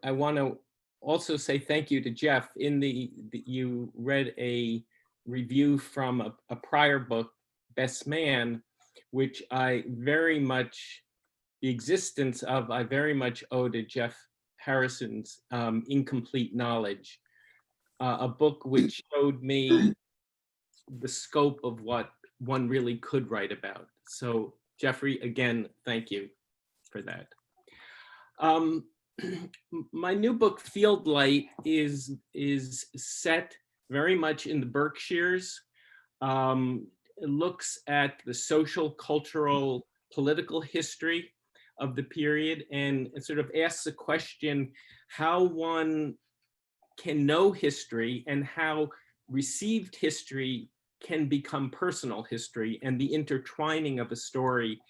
I want to also say thank you to Jeff. You read a review from a prior book, Best Man, which the existence of, I very much owe to Jeff Harrison's Incomplete Knowledge, a book which showed me the scope of what one really could write about. So Jeffrey, again, thank you for that. My new book, Field Light, is set very much in the Berkshires. It looks at the social, cultural, political history of the period, and it sort of asks the question how one can know history and how received history can become personal history, and the intertwining of a story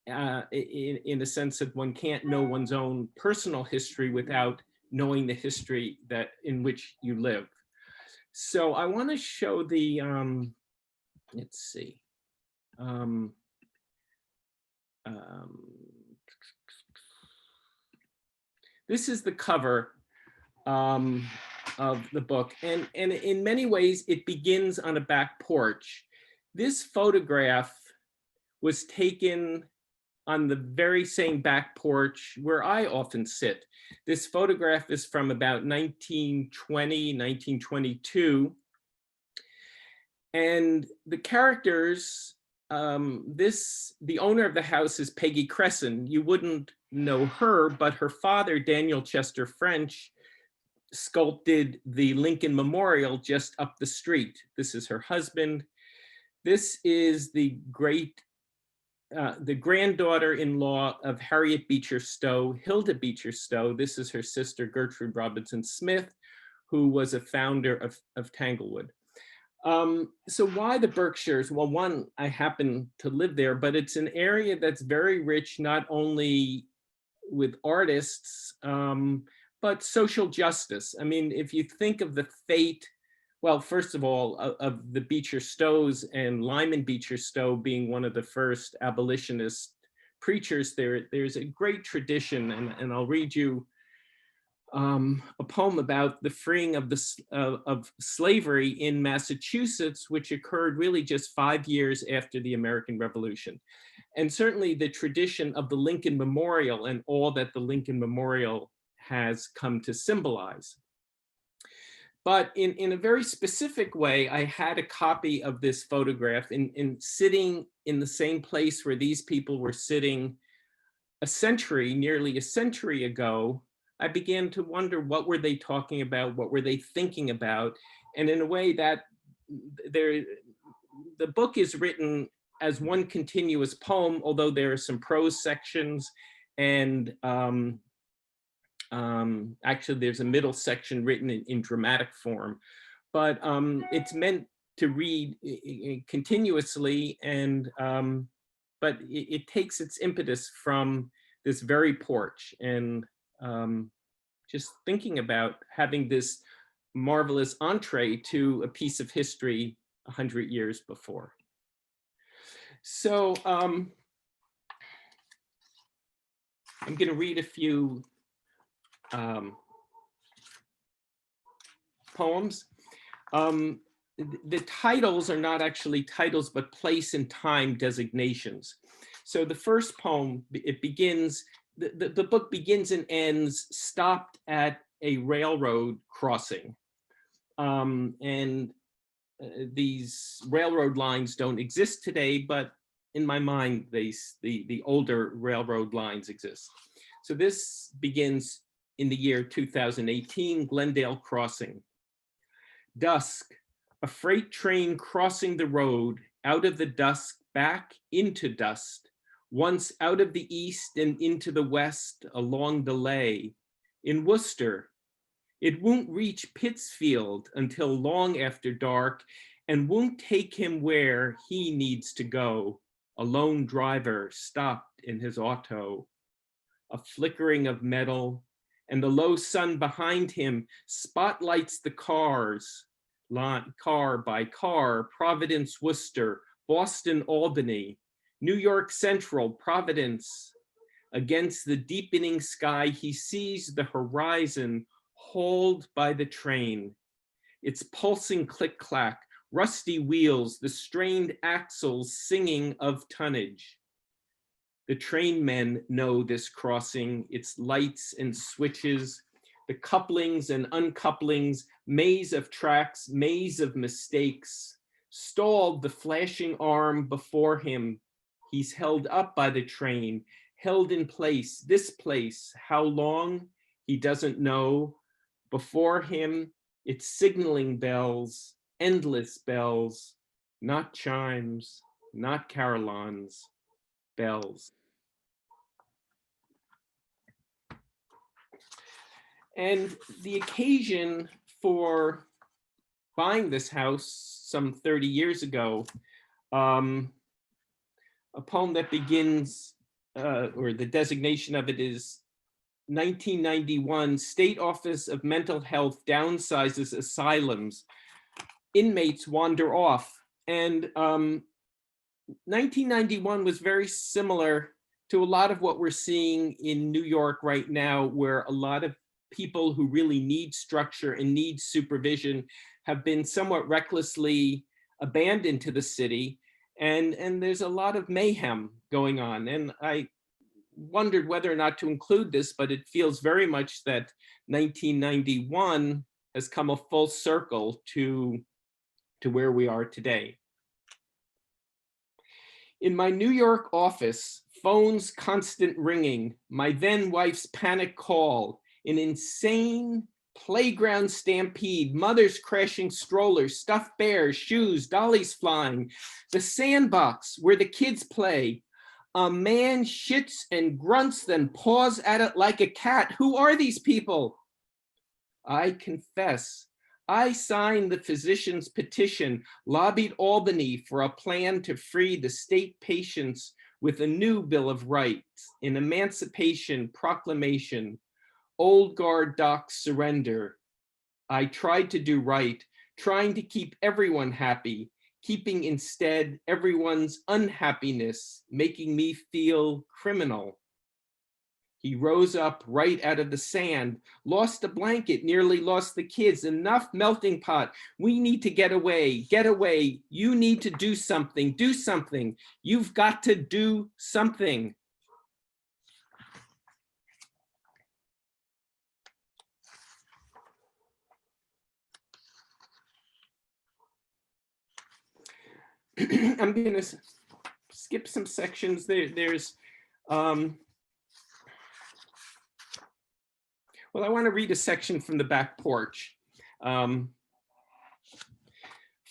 in a sense that one can't know one's own personal history without knowing the history in which you live. So I want to show the, let's see. This is the cover of the book, and in many ways it begins on a back porch. This photograph was taken on the very same back porch where I often sit. This photograph is from about 1920, 1922. And the characters, the owner of the house is Peggy Cresson. You wouldn't know her, but her father, Daniel Chester French, sculpted the Lincoln Memorial just up the street. This is her husband. This is the granddaughter-in-law of Harriet Beecher Stowe, Hilda Beecher Stowe. This is her sister, Gertrude Robinson Smith, who was a founder of Tanglewood. So why the Berkshires? Well, one, I happen to live there, but it's an area that's very rich, not only with artists, but social justice. I mean, if you think of the fate, well, first of all, of the Beecher Stowes, and Lyman Beecher Stowe being one of the first abolitionist preachers, there's a great tradition, and I'll read you a poem about the freeing of slavery in Massachusetts, which occurred really just 5 years after the American Revolution. And certainly the tradition of the Lincoln Memorial and all that the Lincoln Memorial has come to symbolize. But in a very specific way, I had a copy of this photograph in sitting in the same place where these people were sitting nearly a century ago. I began to wonder, what were they talking about? What were they thinking about? And in a way that the book is written as one continuous poem, although there are some prose sections, and actually there's a middle section written in dramatic form, but it's meant to read continuously, and but it takes its impetus from this very porch, and just thinking about having this marvelous entree to a piece of history 100 years before. So I'm going to read a few poems. The titles are not actually titles, but place and time designations. So the first poem, it begins, the book begins and ends stopped at a railroad crossing. These railroad lines don't exist today, but in my mind, the older railroad lines exist. So this begins in the year 2018, Glendale Crossing. Dusk, a freight train crossing the road, out of the dusk back into dust, once out of the east and into the west, a long delay. In Worcester, it won't reach Pittsfield until long after dark, and won't take him where he needs to go. A lone driver stopped in his auto, a flickering of metal, and the low sun behind him spotlights the cars, car by car, Providence, Worcester, Boston, Albany, New York Central, Providence, Against the deepening sky, he sees the horizon hauled by the train. Its pulsing click-clack, rusty wheels, the strained axles singing of tonnage. The train men know this crossing, its lights and switches, the couplings and uncouplings, maze of tracks, maze of mistakes. Stalled the flashing arm before him. He's held up by the train, held in place, this place. How long? He doesn't know. Before him, it's signaling bells, endless bells, not chimes, not carillons, bells. And the occasion for buying this house some 30 years ago, a poem that begins, or the designation of it is 1991, State Office of Mental Health downsizes asylums. Inmates wander off. And 1991 was very similar to a lot of what we're seeing in New York right now, where a lot of people who really need structure and need supervision have been somewhat recklessly abandoned to the city. And there's a lot of mayhem going on. And I wondered whether or not to include this, but it feels very much that 1991 has come a full circle to where we are today. In my New York office, phones constant ringing, my then wife's panic call, an insane playground stampede, mothers crashing strollers, stuffed bears, shoes, dollies flying, the sandbox where the kids play. A man shits and grunts, then paws at it like a cat. Who are these people? I confess, I signed the physician's petition, lobbied Albany for a plan to free the state patients with a new Bill of Rights, an emancipation proclamation, old guard docs surrender. I tried to do right, trying to keep everyone happy, keeping instead everyone's unhappiness, making me feel criminal. He rose up right out of the sand, lost a blanket, nearly lost the kids. Enough melting pot. We need to get away, get away. You need to do something, do something. You've got to do something. I'm going to skip some sections. There's, well, I want to read a section from the back porch.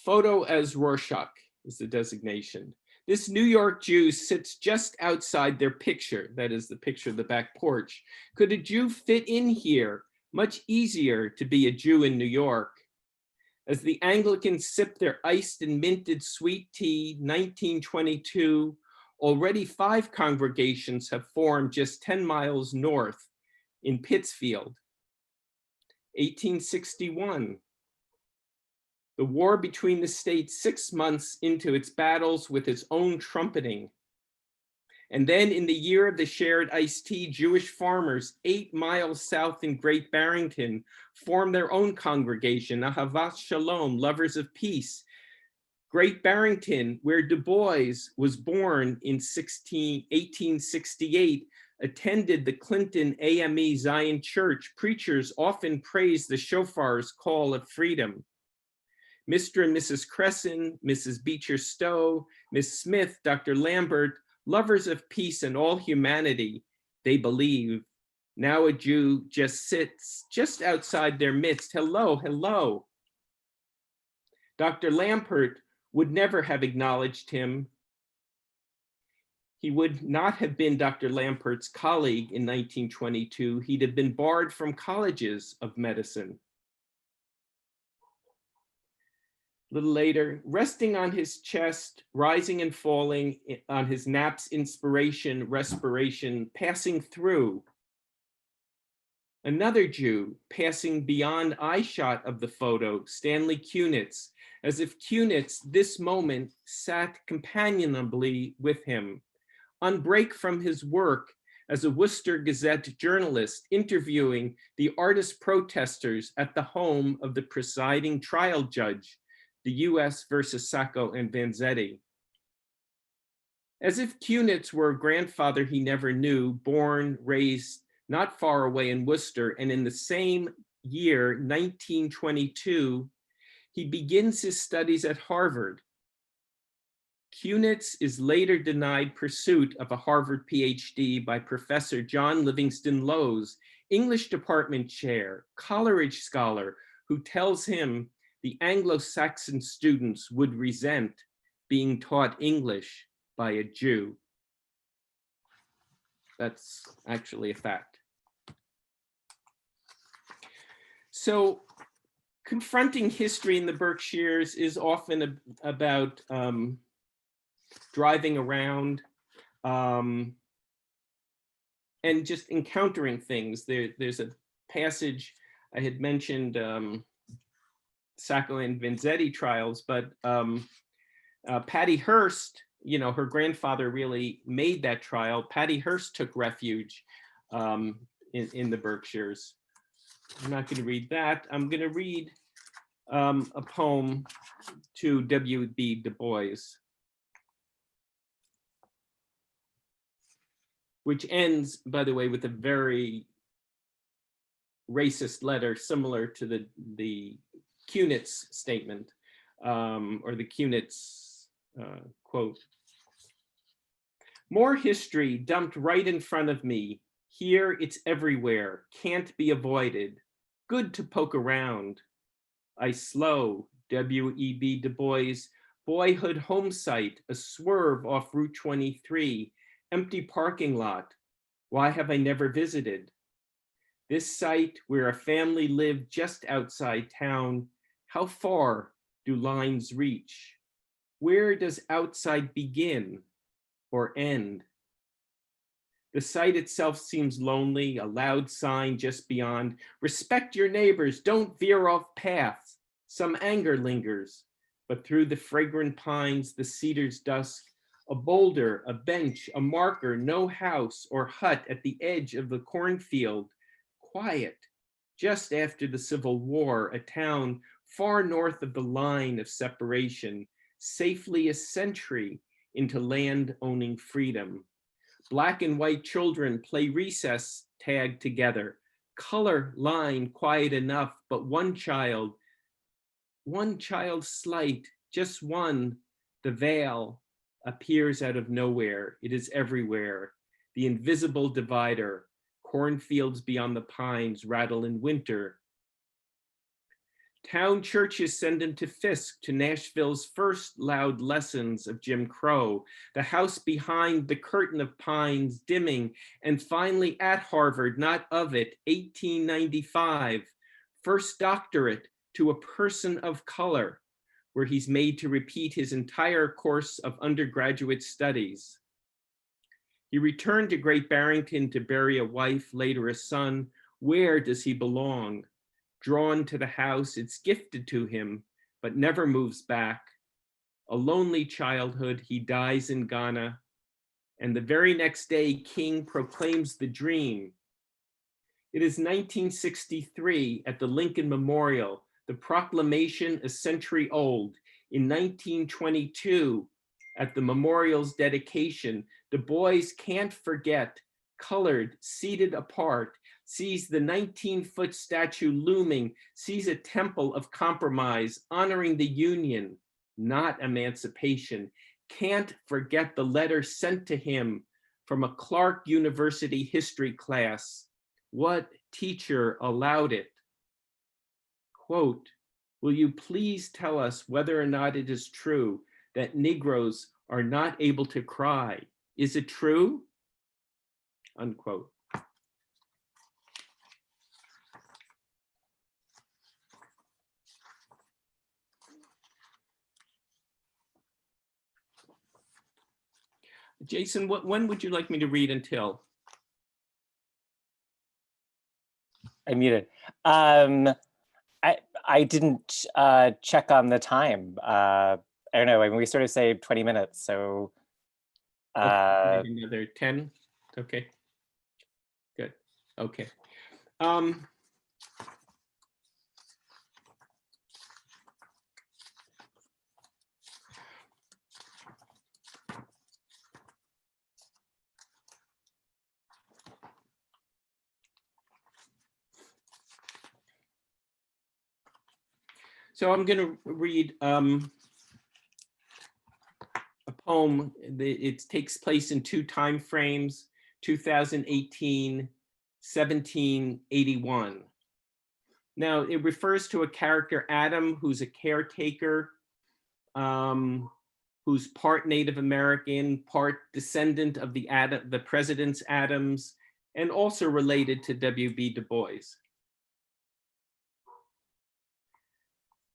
Photo as Rorschach is the designation. This New York Jew sits just outside their picture, that is the picture of the back porch. Could a Jew fit in here? Much easier to be a Jew in New York. As the Anglicans sip their iced and minted sweet tea, 1922, already 5 congregations have formed just 10 miles north in Pittsfield. 1861, the war between the states 6 months into its battles with its own trumpeting. And then in the year of the shared iced tea, Jewish farmers 8 miles south in Great Barrington formed their own congregation, Ahavat Shalom, Lovers of Peace. Great Barrington, where Du Bois was born in 1868, attended the Clinton AME Zion Church. Preachers often praised the shofar's call of freedom. Mr. and Mrs. Cresson, Mrs. Beecher Stowe, Miss Smith, Dr. Lambert, lovers of peace and all humanity, they believe. Now a Jew just sits just outside their midst. Hello, hello. Dr. Lambert would never have acknowledged him. He would not have been Dr. Lampert's colleague in 1922. He'd have been barred from colleges of medicine. A little later, resting on his chest, rising and falling on his naps, inspiration, respiration, passing through. Another Jew passing beyond eyeshot of the photo, Stanley Kunitz, as if Kunitz, this moment, sat companionably with him. On break from his work, as a Worcester Gazette journalist interviewing the artist protesters at the home of the presiding trial judge, the US versus Sacco and Vanzetti. As if Kunitz were a grandfather he never knew, born, raised not far away in Worcester, and in the same year, 1922, he begins his studies at Harvard. Kunitz is later denied pursuit of a Harvard PhD by Professor John Livingston Lowe's, English department chair, Coleridge scholar, who tells him the Anglo-Saxon students would resent being taught English by a Jew. That's actually a fact. So confronting history in the Berkshires is often about driving around and just encountering things. There's a passage I had mentioned, Sacco and Vanzetti trials, but Patty Hearst, you know, her grandfather really made that trial. Patty Hearst took refuge in the Berkshires. I'm not going to read that. I'm going to read a poem to W.B. Du Bois, which ends, by the way, with a very racist letter similar to the Kunitz statement, or the Kunitz quote. More history dumped right in front of me. Here it's everywhere, can't be avoided. Good to poke around. I slow, W.E.B. Du Bois, boyhood home site, a swerve off Route 23, empty parking lot. Why have I never visited? This site where a family lived just outside town, how far do lines reach? Where does outside begin or end? The site itself seems lonely, a loud sign just beyond. Respect your neighbors, don't veer off paths. Some anger lingers, but through the fragrant pines, the cedar's dusk, a boulder, a bench, a marker, no house or hut at the edge of the cornfield. Quiet, just after the Civil War, a town far north of the line of separation, safely a century into land-owning freedom. Black and white children play recess tag together. Color line quiet enough, but one child slight, just one, the veil appears out of nowhere. It is everywhere. The invisible divider, cornfields beyond the pines rattle in winter. Town churches send him to Fisk, to Nashville's first loud lessons of Jim Crow, the house behind the curtain of pines dimming, and finally at Harvard, not of it, 1895, first doctorate to a person of color, where he's made to repeat his entire course of undergraduate studies. He returned to Great Barrington to bury a wife, later a son. Where does he belong? Drawn to the house, it's gifted to him, but never moves back. A lonely childhood, he dies in Ghana, and the very next day, King proclaims the dream. It is 1963 at the Lincoln Memorial, the proclamation a century old. In 1922, at the memorial's dedication, Du Bois can't forget, colored, seated apart, sees the 19-foot statue looming, sees a temple of compromise, honoring the Union, not emancipation. Can't forget the letter sent to him from a Clark University history class. What teacher allowed it? Quote, will you please tell us whether or not it is true that Negroes are not able to cry? Is it true? Unquote. Jason, when would you like me to read until? I muted. I didn't check on the time. I don't know. I mean, we sort of say 20 minutes, so. Okay, maybe another 10. Okay. Okay. Um, so I'm going to read a poem. It takes place in two time frames, 2018, 1781. Now, it refers to a character, Adam, who's a caretaker, who's part Native American, part descendant of the President's Adams, and also related to W.B. Du Bois.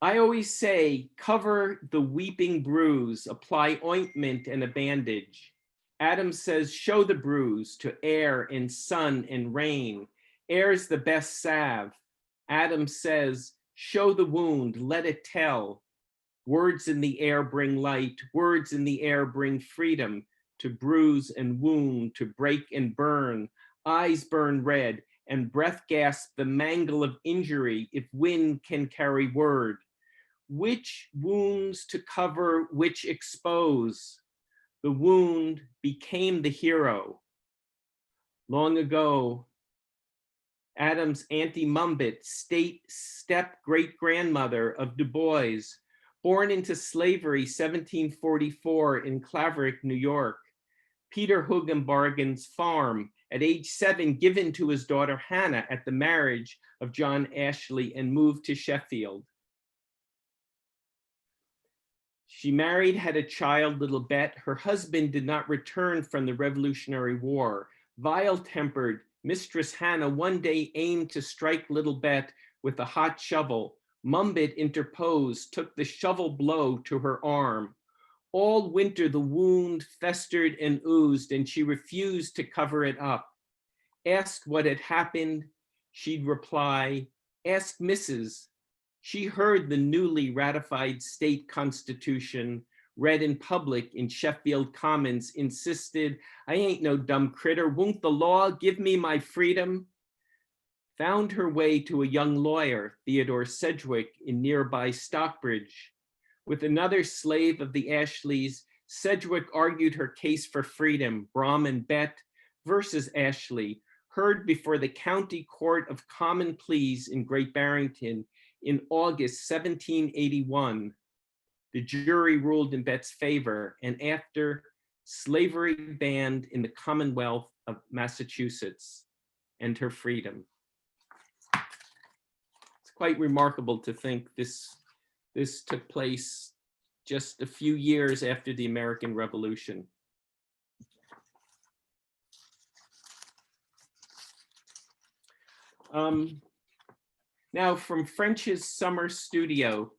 I always say, cover the weeping bruise, apply ointment and a bandage. Adam says, show the bruise to air and sun and rain. Air's the best salve. Adam says, show the wound, let it tell. Words in the air bring light, words in the air bring freedom, to bruise and wound, to break and burn. Eyes burn red, and breath gasp the mangle of injury, if wind can carry word. Which wounds to cover, which expose? The wound became the hero. Long ago, Adam's Auntie Mumbet, step-great-grandmother of Du Bois, born into slavery 1744 in Claverick, New York. Peter Hugenbargen's farm, at age 7, given to his daughter Hannah at the marriage of John Ashley and moved to Sheffield. She married, had a child, little Bet. Her husband did not return from the Revolutionary War. Vile-tempered, Mistress Hannah one day aimed to strike little Bet with a hot shovel. Mumbet interposed, took the shovel blow to her arm. All winter the wound festered and oozed, and she refused to cover it up. Asked what had happened, she'd reply, ask Mrs. She heard the newly ratified state constitution, read in public in Sheffield Commons, insisted, I ain't no dumb critter, won't the law give me my freedom? Found her way to a young lawyer, Theodore Sedgwick, in nearby Stockbridge. With another slave of the Ashleys, Sedgwick argued her case for freedom, Brom and Bet versus Ashley, heard before the County Court of Common Pleas in Great Barrington in August 1781. The jury ruled in Bet's favor, and after, slavery banned in the Commonwealth of Massachusetts and her freedom. It's quite remarkable to think this took place just a few years after the American Revolution. Now from French's Summer Studio,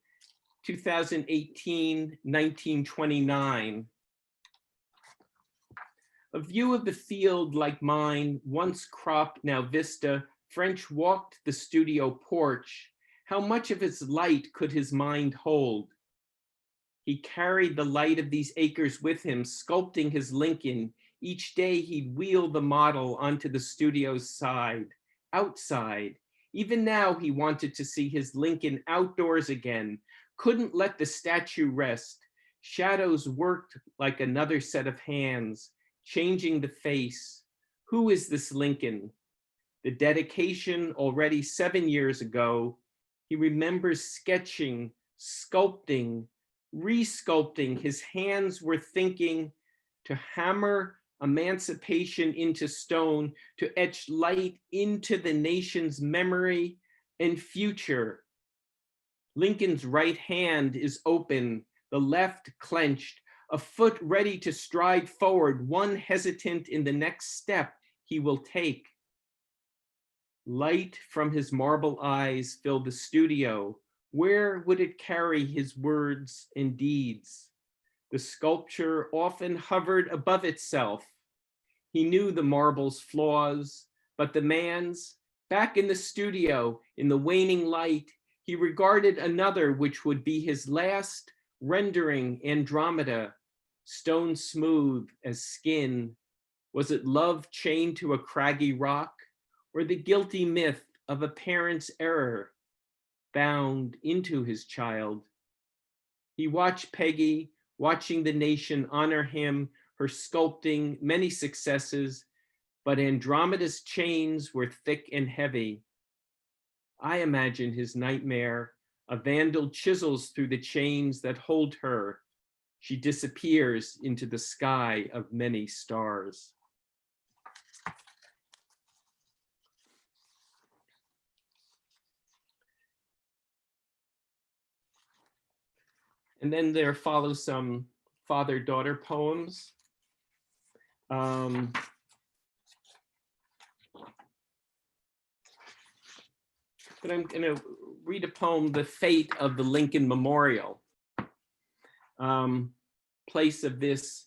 2018, 1929. A view of the field like mine, once crop, now vista, French walked the studio porch. How much of its light could his mind hold? He carried the light of these acres with him, sculpting his Lincoln. Each day he'd wheel the model onto the studio's side, outside. Even now he wanted to see his Lincoln outdoors again, couldn't let the statue rest. Shadows worked like another set of hands, changing the face. Who is this Lincoln? The dedication already 7 years ago. He remembers sketching, sculpting, resculpting. His hands were thinking to hammer emancipation into stone, to etch light into the nation's memory and future. Lincoln's right hand is open, the left clenched, a foot ready to stride forward, one hesitant in the next step he will take. Light from his marble eyes filled the studio. Where would it carry his words and deeds? The sculpture often hovered above itself. He knew the marble's flaws, but the man's, back in the studio, in the waning light, he regarded another which would be his last rendering Andromeda, stone smooth as skin. Was it love chained to a craggy rock? or the guilty myth of a parent's error bound into his child. He watched Peggy, watching the nation honor him, her sculpting many successes, but Andromeda's chains were thick and heavy. I imagine his nightmare. A vandal chisels through the chains that hold her. She disappears into the sky of many stars. And then there follows some father-daughter poems. But I'm going to read a poem, The Fate of the Lincoln Memorial. Place of this,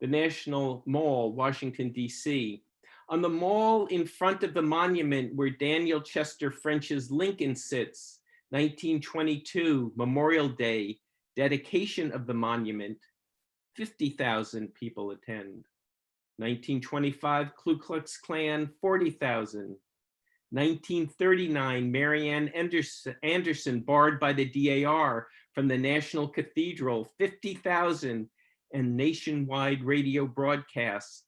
the National Mall, Washington, D.C. On the mall in front of the monument where Daniel Chester French's Lincoln sits, 1922, Memorial Day, dedication of the monument, 50,000 people attend. 1925, Ku Klux Klan, 40,000. 1939, Marianne Anderson barred by the DAR from the National Cathedral, 50,000, and nationwide radio broadcast.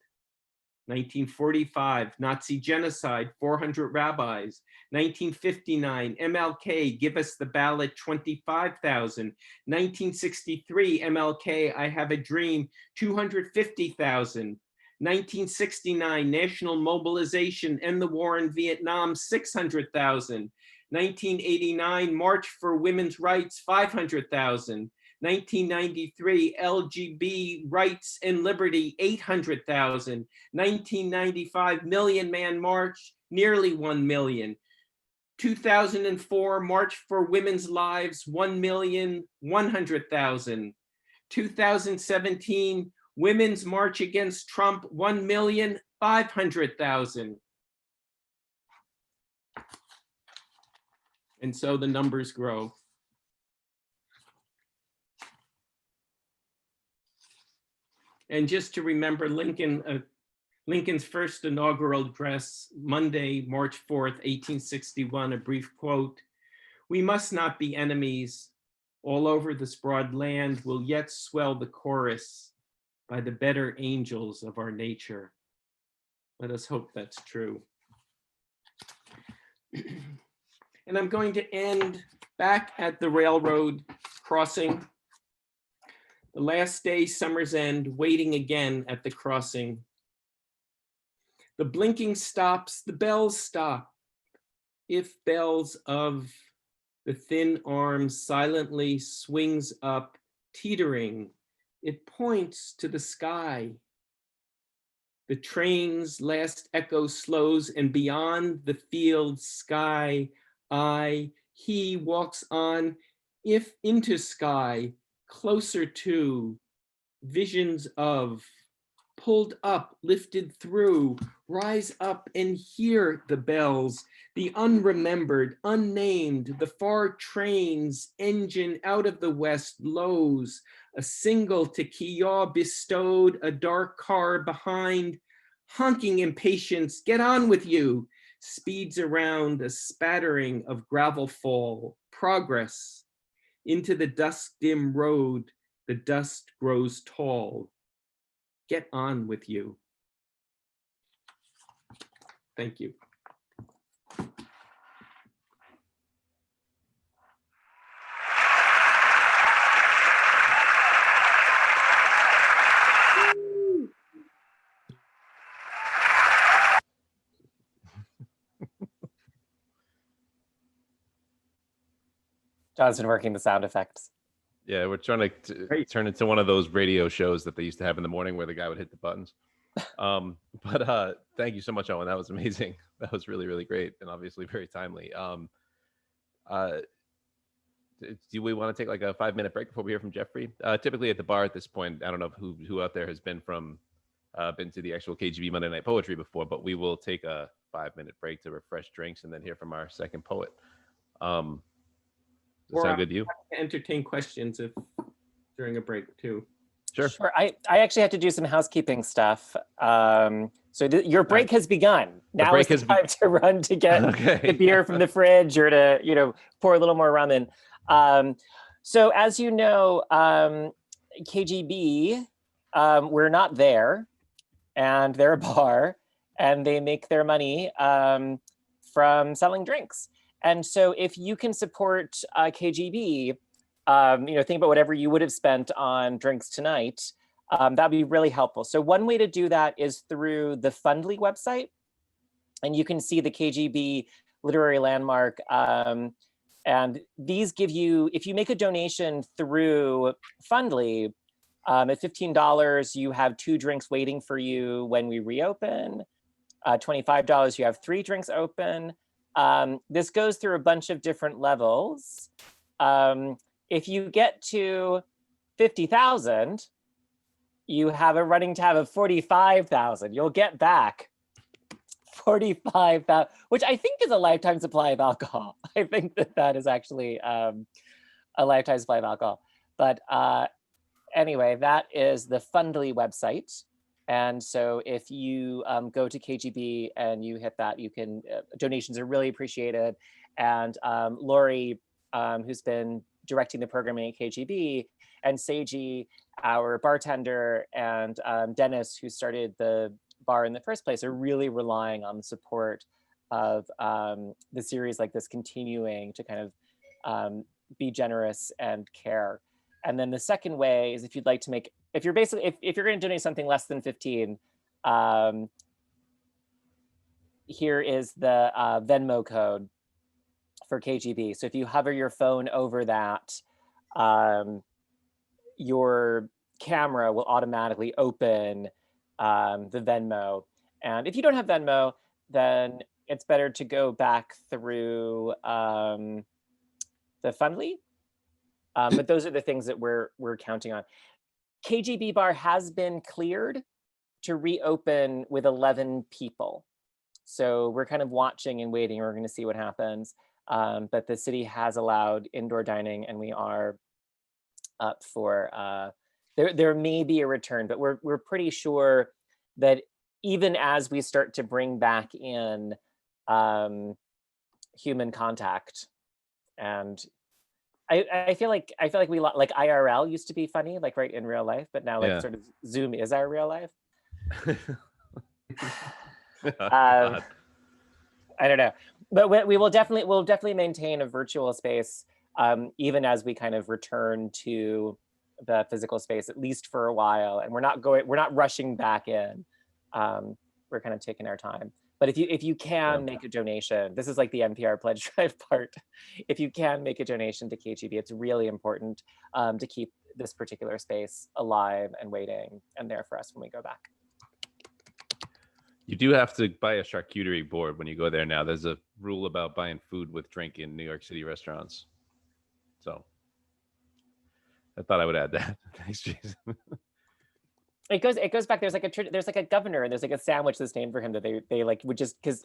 1945, Nazi genocide, 400 rabbis. 1959, MLK, give us the ballot, 25,000. 1963, MLK, I have a dream, 250,000. 1969, national mobilization, end the war in Vietnam, 600,000. 1989, March for Women's Rights, 500,000. 1993, LGB Rights and Liberty, 800,000. 1995, Million Man March, nearly 1 million. 2004, March for Women's Lives, 1,100,000. 2017, Women's March Against Trump, 1,500,000. And so the numbers grow. And just to remember Lincoln's first inaugural address, Monday, March 4th, 1861, a brief quote, "We must not be enemies. All over this broad land will yet swell the chorus by the better angels of our nature." Let us hope that's true. And I'm going to end back at the railroad crossing. The last day, summer's end, waiting again at the crossing. The blinking stops, the bells stop. If bells of the thin arms silently swings up, teetering, it points to the sky. The train's last echo slows, and beyond the field sky, he walks on, if into sky, closer to, visions of, pulled up, lifted through, rise up and hear the bells, the unremembered, unnamed, the far train's engine out of the west lows, a single to Keogh bestowed, a dark car behind, honking impatience, get on with you, speeds around a spattering of gravel fall, progress, into the dusk dim road, the dust grows tall. Get on with you. Thank you. John's been working the sound effects. Yeah, we're trying to turn into one of those radio shows that they used to have in the morning where the guy would hit the buttons. But thank you so much, Owen. That was amazing. That was really, really great and obviously very timely. Do we want to take like a 5-minute break before we hear from Jeffrey? Typically at the bar at this point, I don't know who out there has been to the actual KGB Monday Night Poetry before, but we will take a 5-minute break to refresh drinks and then hear from our second poet. Does that sound good to you? Entertain questions if during a break too. Sure. Sure. I actually have to do some housekeeping stuff. So your break has begun. Now is break the has time to run to get Okay. the beer from the fridge or to, pour a little more rum in. So as you know, KGB, we're not there, and they're a bar, and they make their money from selling drinks. And so if you can support KGB, think about whatever you would have spent on drinks tonight. That'd be really helpful. So one way to do that is through the Fundly website, and you can see the KGB literary landmark. And these give you, if you make a donation through Fundly, at $15, you have 2 drinks waiting for you when we reopen. $25, you have 3 drinks open. This goes through a bunch of different levels. If you get to 50,000, you have a running tab of 45,000. You'll get back 45,000, which I think is a lifetime supply of alcohol. I think that is actually a lifetime supply of alcohol. But anyway, that is the Fundly website. And so if you go to KGB and you hit that, you can, donations are really appreciated. And Lori, who's been directing the programming at KGB, and Seiji, our bartender, and Dennis, who started the bar in the first place, are really relying on the support of the series like this continuing to kind of be generous and care. And then the second way is if you'd like to make, if you're going to donate something less than 15, here is the Venmo code for KGB. So if you hover your phone over that, your camera will automatically open the Venmo. And if you don't have Venmo, then it's better to go back through the Fundly. But those are the things that we're counting on. KGB Bar has been cleared to reopen with 11 people. So we're kind of watching and waiting. We're going to see what happens. But the city has allowed indoor dining, and we are up for, there may be a return, but we're pretty sure that even as we start to bring back in human contact, and I feel like we like IRL used to be funny, like right in real life, but now like sort of Zoom is our real life. I don't know, but we'll definitely maintain a virtual space even as we kind of return to the physical space, at least for a while. And we're not rushing back in. We're kind of taking our time. But if you can make a donation, this is like the NPR pledge drive part. If you can make a donation to KGB, it's really important to keep this particular space alive and waiting and there for us when we go back. You do have to buy a charcuterie board when you go there now. There's a rule about buying food with drink in New York City restaurants. So I thought I would add that. Thanks, Jason. It goes back. There's like a governor, and there's like a sandwich that's named for him that they like would just, because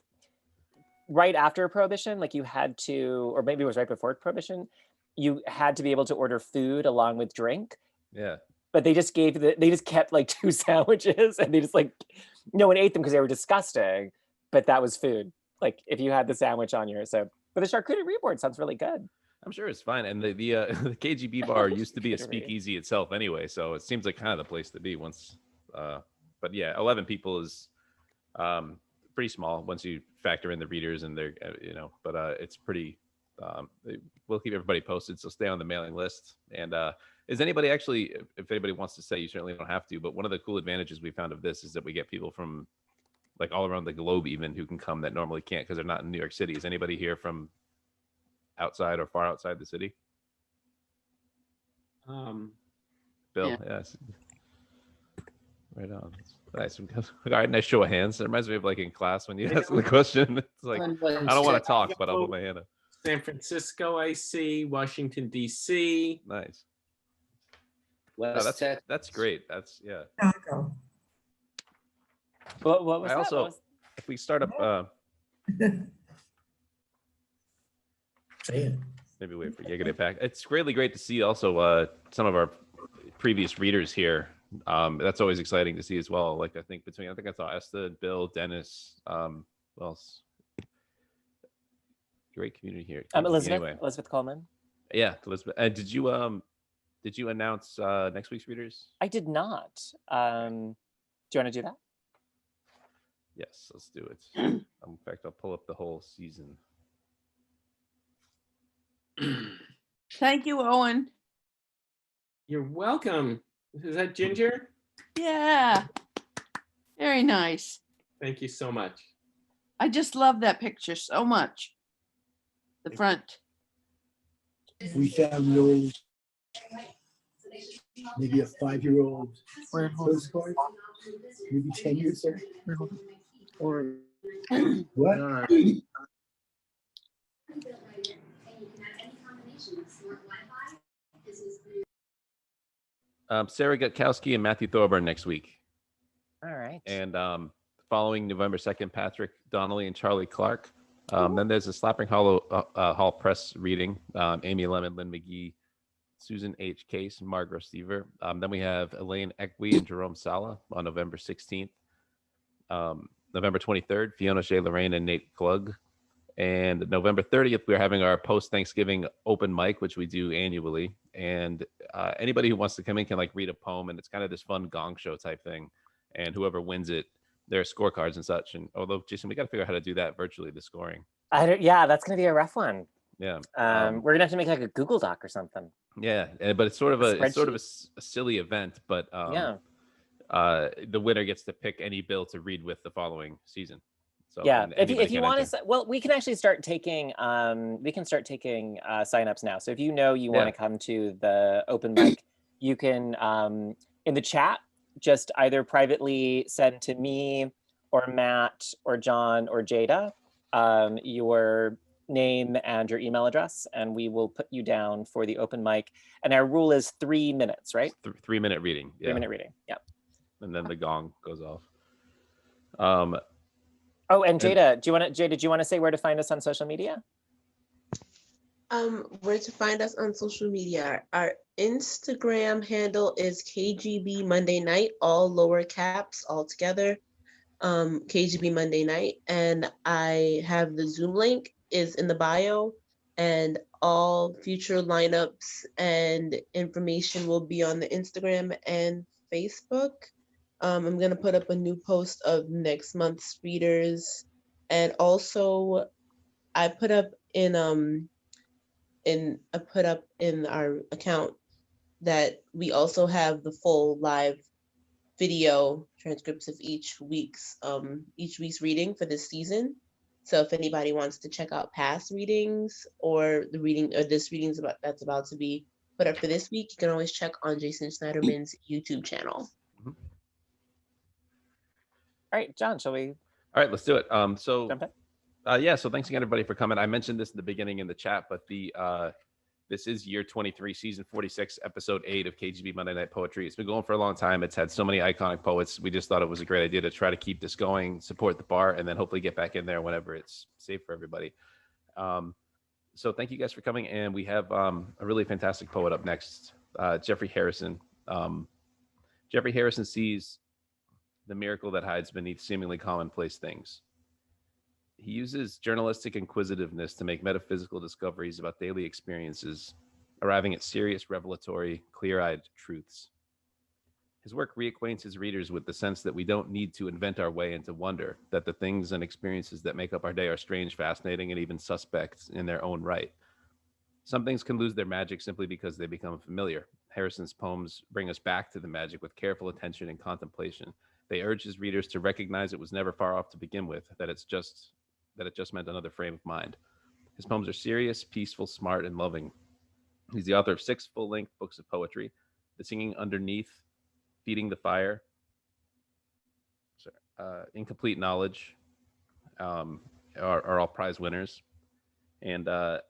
right after Prohibition, like you had to, or maybe it was right before Prohibition, you had to be able to order food along with drink. Yeah. But they just kept like 2 sandwiches, and they just like, no one ate them because they were disgusting, but that was food. Like if you had the sandwich on yours. So, but the charcuterie board sounds really good. I'm sure it's fine. And the KGB bar used to be a speakeasy itself anyway, so it seems like kind of the place to be once. But yeah, 11 people is pretty small once you factor in the readers and their, but it's pretty. We'll keep everybody posted, so stay on the mailing list. And is anybody actually, if anybody wants to say, you certainly don't have to, but one of the cool advantages we found of this is that we get people from like all around the globe even who can come that normally can't because they're not in New York City. Is anybody here from outside or far outside the city? Bill. Yeah. Yes. Right on. Nice. All right, nice show of hands. It reminds me of like in class when you ask the question. It's like, I don't want to talk, but I'll put my hand up. San Francisco, I see. Washington, D.C. Nice. West that's great. That's Chicago. What was I that? also, if we start up, Say it. maybe wait for you to get back. It's really great to see also some of our previous readers here That's always exciting to see as well. Like I think I saw Esther, Bill, Dennis, who else? Great community here. Elizabeth Coleman. Yeah, Elizabeth. And did you announce next week's readers? I did not. Do you want to do that? Yes, let's do it. In fact, I'll pull up the whole season. Thank you, Owen. You're welcome. Is that Ginger? Yeah, very nice. Thank you so much. I just love that picture so much. The front. We found those, maybe a 5-year-old postcard, maybe 10 years old. Or What? Sarah Gutkowski and Matthew Thorburn next week. All right. And following November 2nd, Patrick Donnelly and Charlie Clark. Then there's a Slapping Hollow Hall press reading. Amy Lemon, Lynn McGee, Susan H. Case, and Margaret Stever. Then we have Elaine Equi and Jerome Sala on November 16th. November 23rd, Fiona Shea Lorraine and Nate Klug. And November 30th, we're having our post-Thanksgiving open mic, which we do annually. And anybody who wants to come in can like read a poem, and it's kind of this fun gong show type thing. And whoever wins it, there are scorecards and such. And although, Jason, we got to figure out how to do that virtually, the scoring. Yeah, that's going to be a rough one. Yeah. We're going to have to make like a Google Doc or something. Yeah, but it's sort of a silly event, but yeah. The winner gets to pick any bill to read with the following season. So yeah, if you want to, well, we can actually start taking signups now. So if you want to come to the open mic, you can in the chat just either privately send to me or Matt or John or Jada your name and your email address, and we will put you down for the open mic. And our rule is 3 minutes, right? 3 minute reading. Yeah. 3 minute reading. Yeah. And then the gong goes off. Oh, and Jada, do you want to say where to find us on social media? Where to find us on social media? Our Instagram handle is KGB Monday Night, all lower caps, all together. KGB Monday Night, and I have the Zoom link is in the bio, and all future lineups and information will be on the Instagram and Facebook. I'm gonna put up a new post of next month's readers, and also I put up in our account that we also have the full live video transcripts of each week's reading for this season. So if anybody wants to check out past readings or this reading's that's about to be put up for this week, you can always check on Jason Schneiderman's YouTube channel. All right, John, shall we? All right, let's do it. So thanks again, everybody, for coming. I mentioned this in the beginning in the chat, but this is year 23, season 46, episode 8 of KGB Monday Night Poetry. It's been going for a long time. It's had so many iconic poets. We just thought it was a great idea to try to keep this going, support the bar, and then hopefully get back in there whenever it's safe for everybody. So thank you guys for coming. And we have a really fantastic poet up next, Jeffrey Harrison. Jeffrey Harrison sees the miracle that hides beneath seemingly commonplace things. He uses journalistic inquisitiveness to make metaphysical discoveries about daily experiences, arriving at serious, revelatory, clear-eyed truths. His work reacquaints his readers with the sense that we don't need to invent our way into wonder, that the things and experiences that make up our day are strange, fascinating, and even suspect in their own right. Some things can lose their magic simply because they become familiar. Harrison's poems bring us back to the magic with careful attention and contemplation. They urge his readers to recognize it was never far off to begin with, that it just meant another frame of mind. His poems are serious, peaceful, smart, and loving. He's the author of 6 full-length books of poetry, The Singing Underneath, Feeding the Fire, Incomplete Knowledge, are all prize winners. And a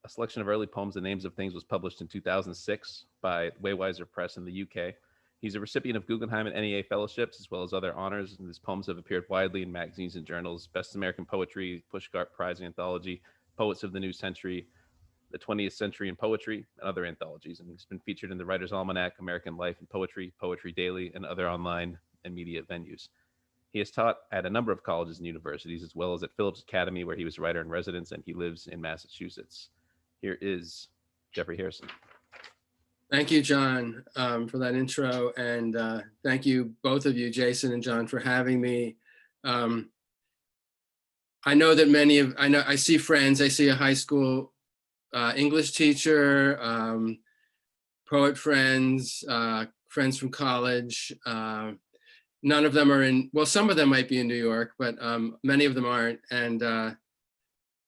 selection of early poems, The Names of Things, was published in 2006 by Waywiser Press in the UK. He's a recipient of Guggenheim and NEA fellowships, as well as other honors, and his poems have appeared widely in magazines and journals: Best American Poetry, Pushcart Prize Anthology, Poets of the New Century, the 20th Century in Poetry, and other anthologies. And he's been featured in the Writer's Almanac, American Life and Poetry, Poetry Daily, and other online and media venues. He has taught at a number of colleges and universities, as well as at Phillips Academy, where he was writer in residence, and he lives in Massachusetts. Here is Jeffrey Harrison. Thank you, John, for that intro. And thank you, both of you, Jason and John, for having me. I know that I see friends, I see a high school English teacher, poet friends, friends from college. None of them are well, some of them might be in New York, but many of them aren't. And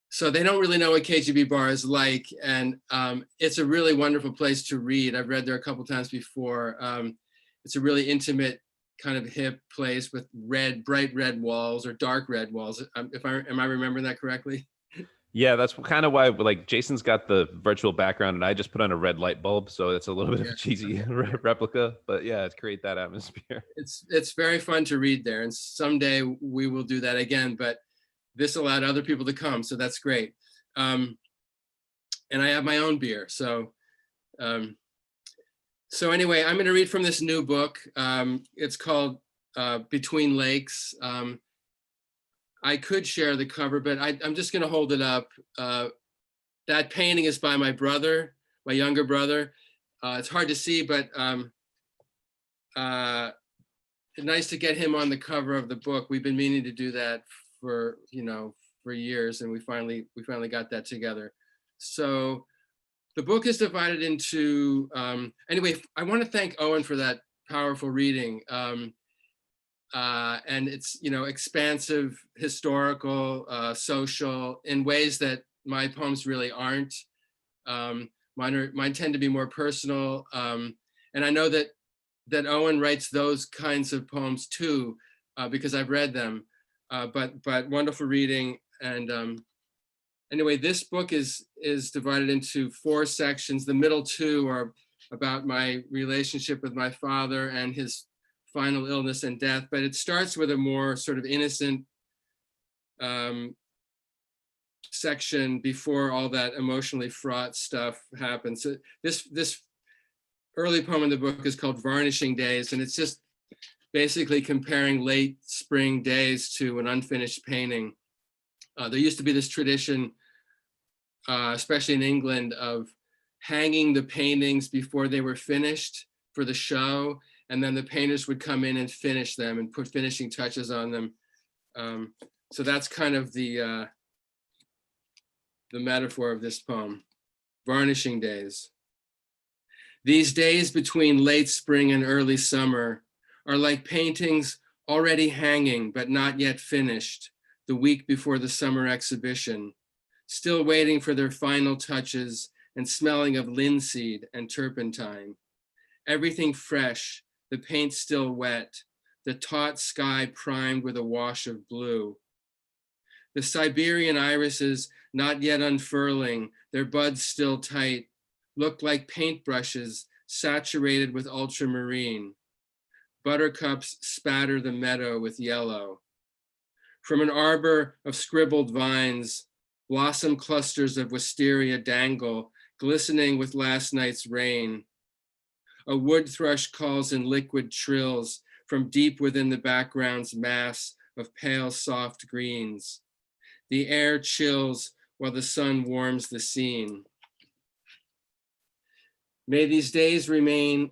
so they don't really know what KGB Bar is like. And it's a really wonderful place to read. I've read there a couple times before. It's a really intimate, kind of hip place with bright red walls or dark red walls. Am I remembering that correctly? Yeah, that's kind of why, like, Jason's got the virtual background and I just put on a red light bulb. So it's a little bit of a cheesy replica, but yeah, it's create that atmosphere. It's very fun to read there. And someday we will do that again, but this allowed other people to come. So that's great. And I have my own beer. So anyway, I'm going to read from this new book. It's called Between Lakes. I could share the cover, but I'm just going to hold it up. That painting is by my brother, my younger brother. It's hard to see, but nice to get him on the cover of the book. We've been meaning to do that for years, and we finally got that together. So the book is divided into, anyway, I want to thank Owen for that powerful reading. And it's, expansive, historical, social, in ways that my poems really aren't. Mine tend to be more personal. And I know that Owen writes those kinds of poems too, because I've read them. But wonderful reading. And anyway, this book is divided into 4 sections. The middle 2 are about my relationship with my father and his final illness and death, but it starts with a more sort of innocent section before all that emotionally fraught stuff happens. So this early poem in the book is called Varnishing Days, and it's just basically comparing late spring days to an unfinished painting. There used to be this tradition, especially in England, of hanging the paintings before they were finished for the show, and then the painters would come in and finish them and put finishing touches on them. So that's kind of the metaphor of this poem, Varnishing Days. These days between late spring and early summer are like paintings already hanging but not yet finished the week before the summer exhibition, still waiting for their final touches and smelling of linseed and turpentine. Everything fresh, the paint still wet, the taut sky primed with a wash of blue. The Siberian irises not yet unfurling, their buds still tight, look like paintbrushes saturated with ultramarine. Buttercups spatter the meadow with yellow. From an arbor of scribbled vines, blossom clusters of wisteria dangle, glistening with last night's rain. A wood thrush calls in liquid trills from deep within the background's mass of pale, soft greens. The air chills while the sun warms the scene. May these days remain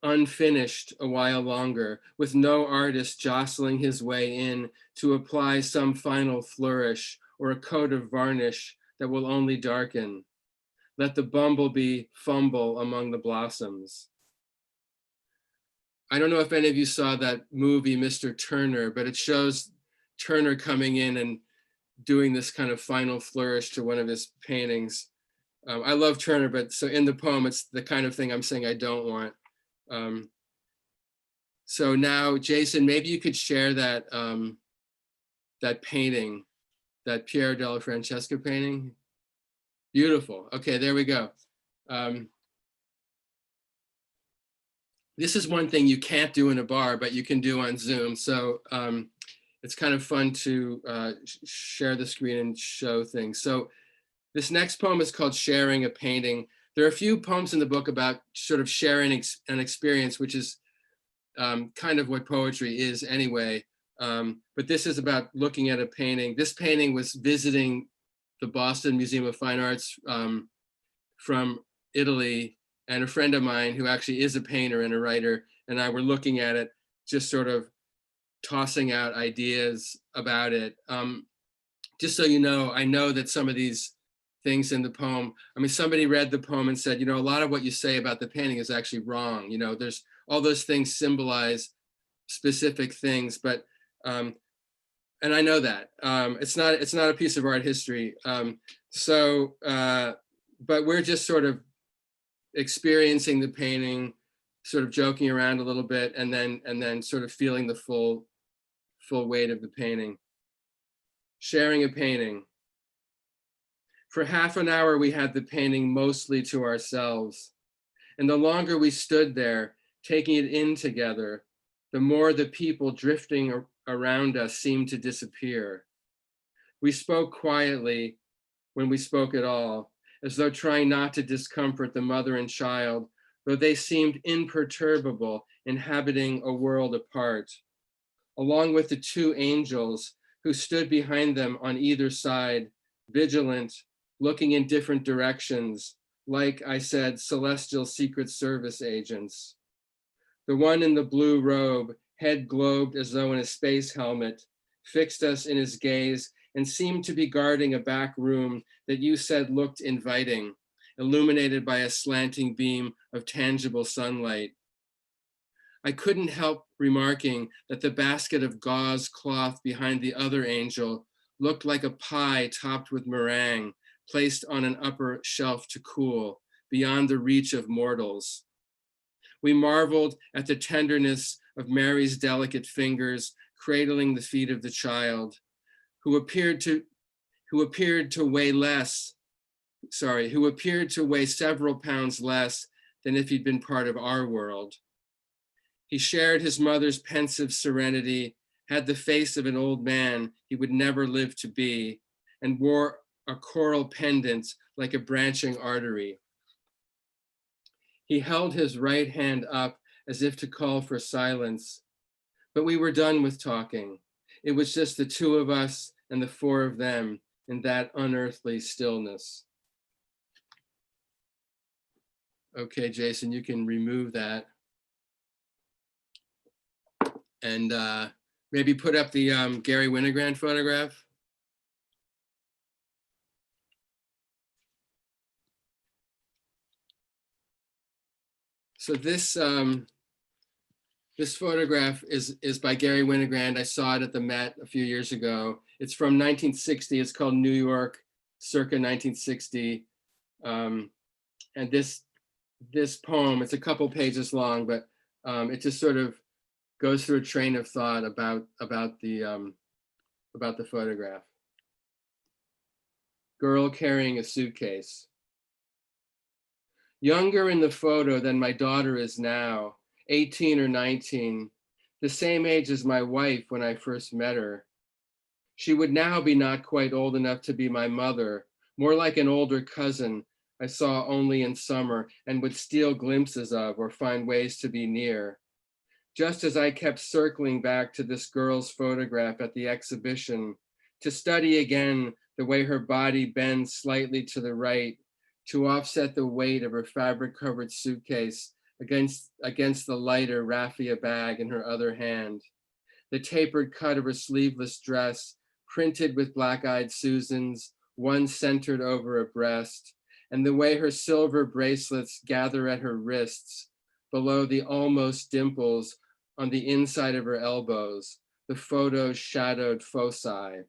unfinished a while longer, with no artist jostling his way in to apply some final flourish or a coat of varnish that will only darken. Let the bumblebee fumble among the blossoms. I don't know if any of you saw that movie, Mr. Turner, but it shows Turner coming in and doing this kind of final flourish to one of his paintings. I love Turner, but so in the poem, it's the kind of thing I'm saying I don't want. So now, Jason, maybe you could share that that painting, that Piero della Francesca painting. Beautiful. Okay, there we go. This is one thing you can't do in a bar, but you can do on Zoom. So it's kind of fun to share the screen and show things. So This next poem is called Sharing a Painting. There are a few poems in the book about sort of sharing an experience, which is kind of what poetry is anyway. But this is about looking at a painting. This painting was visiting the Boston Museum of Fine Arts from Italy, and a friend of mine who actually is a painter and a writer and I were looking at it, just sort of tossing out ideas about it. Just so you know, I know that some of these things in the poem, I mean, somebody read the poem and said, you know, a lot of what you say about the painting is actually wrong. You know, there's all those things symbolize specific things, but, and I know that it's not a piece of art history. But we're just sort of experiencing the painting, sort of joking around a little bit, and then sort of feeling the full weight of the painting. Sharing a painting. For half an hour, we had the painting mostly to ourselves. And the longer we stood there, taking it in together, the more the people drifting around us seemed to disappear. We spoke quietly when we spoke at all, as though trying not to discomfort the mother and child, though they seemed imperturbable, inhabiting a world apart. Along with the two angels who stood behind them on either side, vigilant, looking in different directions, like I said, celestial Secret Service agents. The one in the blue robe, head globed as though in a space helmet, fixed us in his gaze and seemed to be guarding a back room that you said looked inviting, illuminated by a slanting beam of tangible sunlight. I couldn't help remarking that the basket of gauze cloth behind the other angel looked like a pie topped with meringue, placed on an upper shelf to cool, beyond the reach of mortals. We marveled at the tenderness of Mary's delicate fingers cradling the feet of the child, who appeared to weigh several pounds less than if he'd been part of our world. He shared his mother's pensive serenity, had the face of an old man he would never live to be, and wore a coral pendant like a branching artery. He held his right hand up as if to call for silence, but we were done with talking. It was just the two of us and the four of them in that unearthly stillness. Okay, Jason, you can remove that. And maybe put up the Gary Winogrand photograph. So this photograph is by Gary Winogrand. I saw it at the Met a few years ago. It's from 1960. It's called New York, circa 1960. And this poem, it's a couple pages long, but it just sort of goes through a train of thought about the photograph. Girl carrying a suitcase. Younger in the photo than my daughter is now, 18 or 19, the same age as my wife when I first met her. She would now be not quite old enough to be my mother, more like an older cousin I saw only in summer and would steal glimpses of or find ways to be near. Just as I kept circling back to this girl's photograph at the exhibition, to study again the way her body bends slightly to the right, to offset the weight of her fabric-covered suitcase against the lighter raffia bag in her other hand. The tapered cut of her sleeveless dress, printed with black-eyed Susans, one centered over a breast, and the way her silver bracelets gather at her wrists, below the almost dimples on the inside of her elbows, the photo's shadowed foci.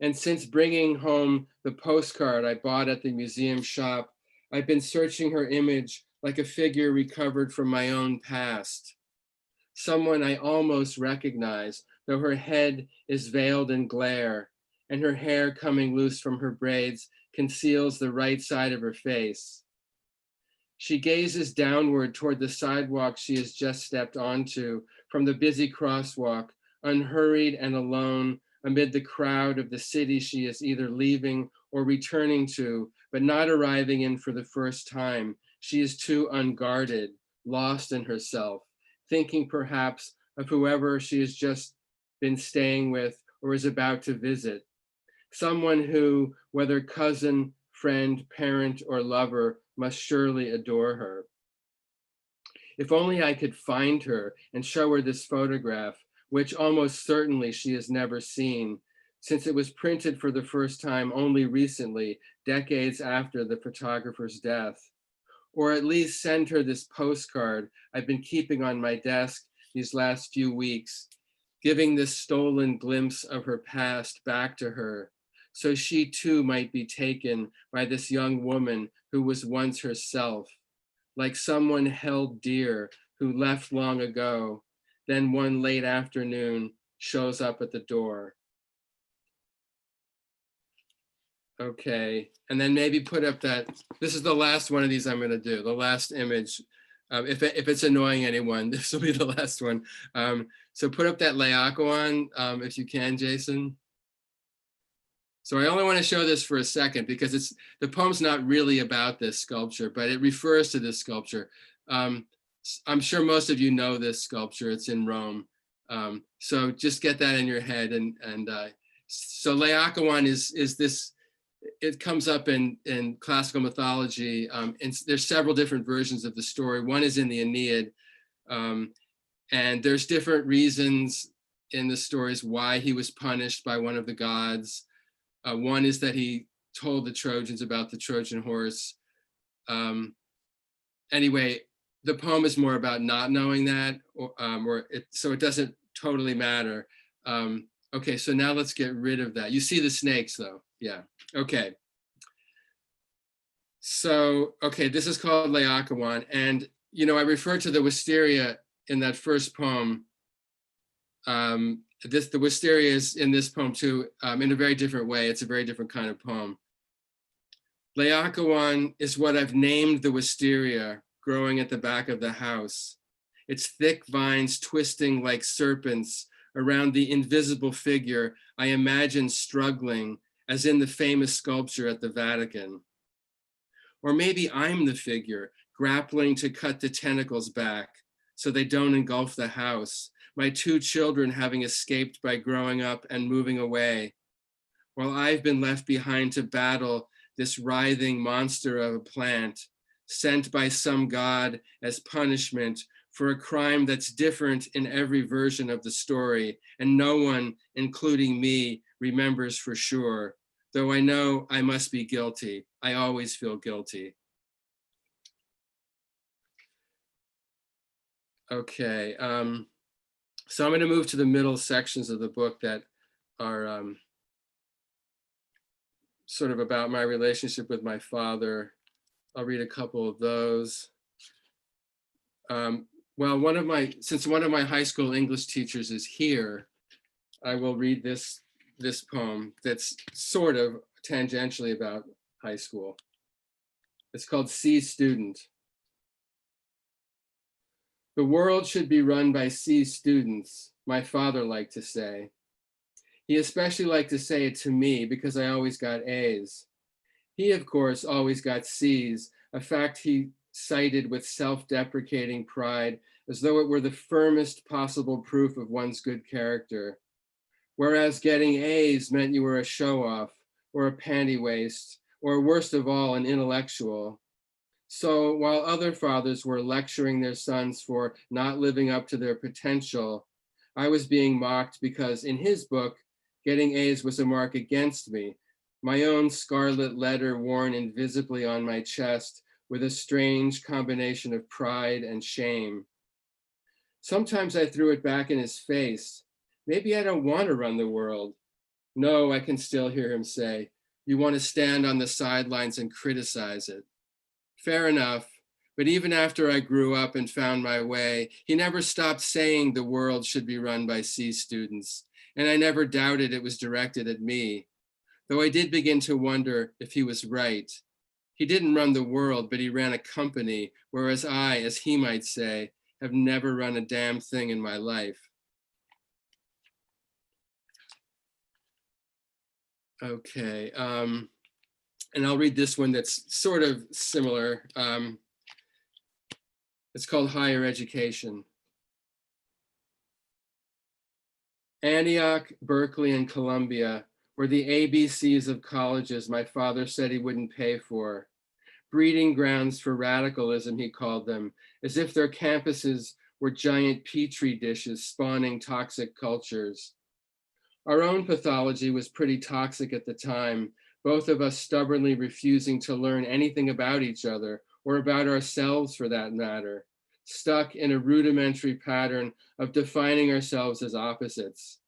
And since bringing home the postcard I bought at the museum shop, I've been searching her image like a figure recovered from my own past. Someone I almost recognize, though her head is veiled in glare, and her hair coming loose from her braids conceals the right side of her face. She gazes downward toward the sidewalk she has just stepped onto from the busy crosswalk, unhurried and alone amid the crowd of the city she is either leaving or returning to, but not arriving in for the first time. She is too unguarded, lost in herself, thinking perhaps of whoever she has just been staying with or is about to visit. Someone who, whether cousin, friend, parent, or lover, must surely adore her. If only I could find her and show her this photograph, which almost certainly she has never seen, since it was printed for the first time only recently, decades after the photographer's death. Or at least send her this postcard I've been keeping on my desk these last few weeks, giving this stolen glimpse of her past back to her, so she too might be taken by this young woman who was once herself, like someone held dear who left long ago, then one late afternoon shows up at the door. Okay, and then maybe put up that, this is the last one of these I'm gonna do, the last image. If it's annoying anyone, this will be the last one. So put up that Laocoon, if you can, Jason. So I only wanna show this for a second because the poem's not really about this sculpture, but it refers to this sculpture. I'm sure most of you know this sculpture, it's in Rome. So just get that in your head. So Laocoon is this, it comes up in classical mythology, and there's several different versions of the story. One is in the Aeneid, and there's different reasons in the stories why he was punished by one of the gods. One is that he told the Trojans about the Trojan horse. Anyway, the poem is more about not knowing that, so it doesn't totally matter. Okay, so now let's get rid of that. You see the snakes though, yeah. Okay. So, okay, this is called Laocoon. And, you know, I referred to the wisteria in that first poem. The wisteria is in this poem too, in a very different way. It's a very different kind of poem. Laocoon is what I've named the wisteria growing at the back of the house. Its thick vines twisting like serpents around the invisible figure I imagine struggling, as in the famous sculpture at the Vatican. Or maybe I'm the figure grappling to cut the tentacles back so they don't engulf the house, my two children having escaped by growing up and moving away, while I've been left behind to battle this writhing monster of a plant, sent by some god as punishment for a crime that's different in every version of the story, and no one, including me, remembers for sure, though I know I must be guilty. I always feel guilty. Okay, so I'm gonna move to the middle sections of the book that are sort of about my relationship with my father. I'll read a couple of those. Well, since one of my high school English teachers is here, I will read this poem that's sort of tangentially about high school. It's called C Student. The world should be run by C students, my father liked to say. He especially liked to say it to me because I always got A's. He, of course, always got C's, a fact he cited with self-deprecating pride, as though it were the firmest possible proof of one's good character. Whereas getting A's meant you were a show-off, or a panty waist, or worst of all, an intellectual. So while other fathers were lecturing their sons for not living up to their potential, I was being mocked because in his book, getting A's was a mark against me, my own scarlet letter worn invisibly on my chest with a strange combination of pride and shame. Sometimes I threw it back in his face. Maybe I don't want to run the world. No, I can still hear him say, you want to stand on the sidelines and criticize it. Fair enough, but even after I grew up and found my way, he never stopped saying the world should be run by C students, and I never doubted it was directed at me, though I did begin to wonder if he was right. He didn't run the world, but he ran a company, whereas I, as he might say, have never run a damn thing in my life. Okay. And I'll read this one that's sort of similar. It's called Higher Education. Antioch, Berkeley, and Columbia were the ABCs of colleges my father said he wouldn't pay for. Breeding grounds for radicalism, he called them, as if their campuses were giant petri dishes spawning toxic cultures. Our own pathology was pretty toxic at the time, both of us stubbornly refusing to learn anything about each other or about ourselves for that matter, stuck in a rudimentary pattern of defining ourselves as opposites.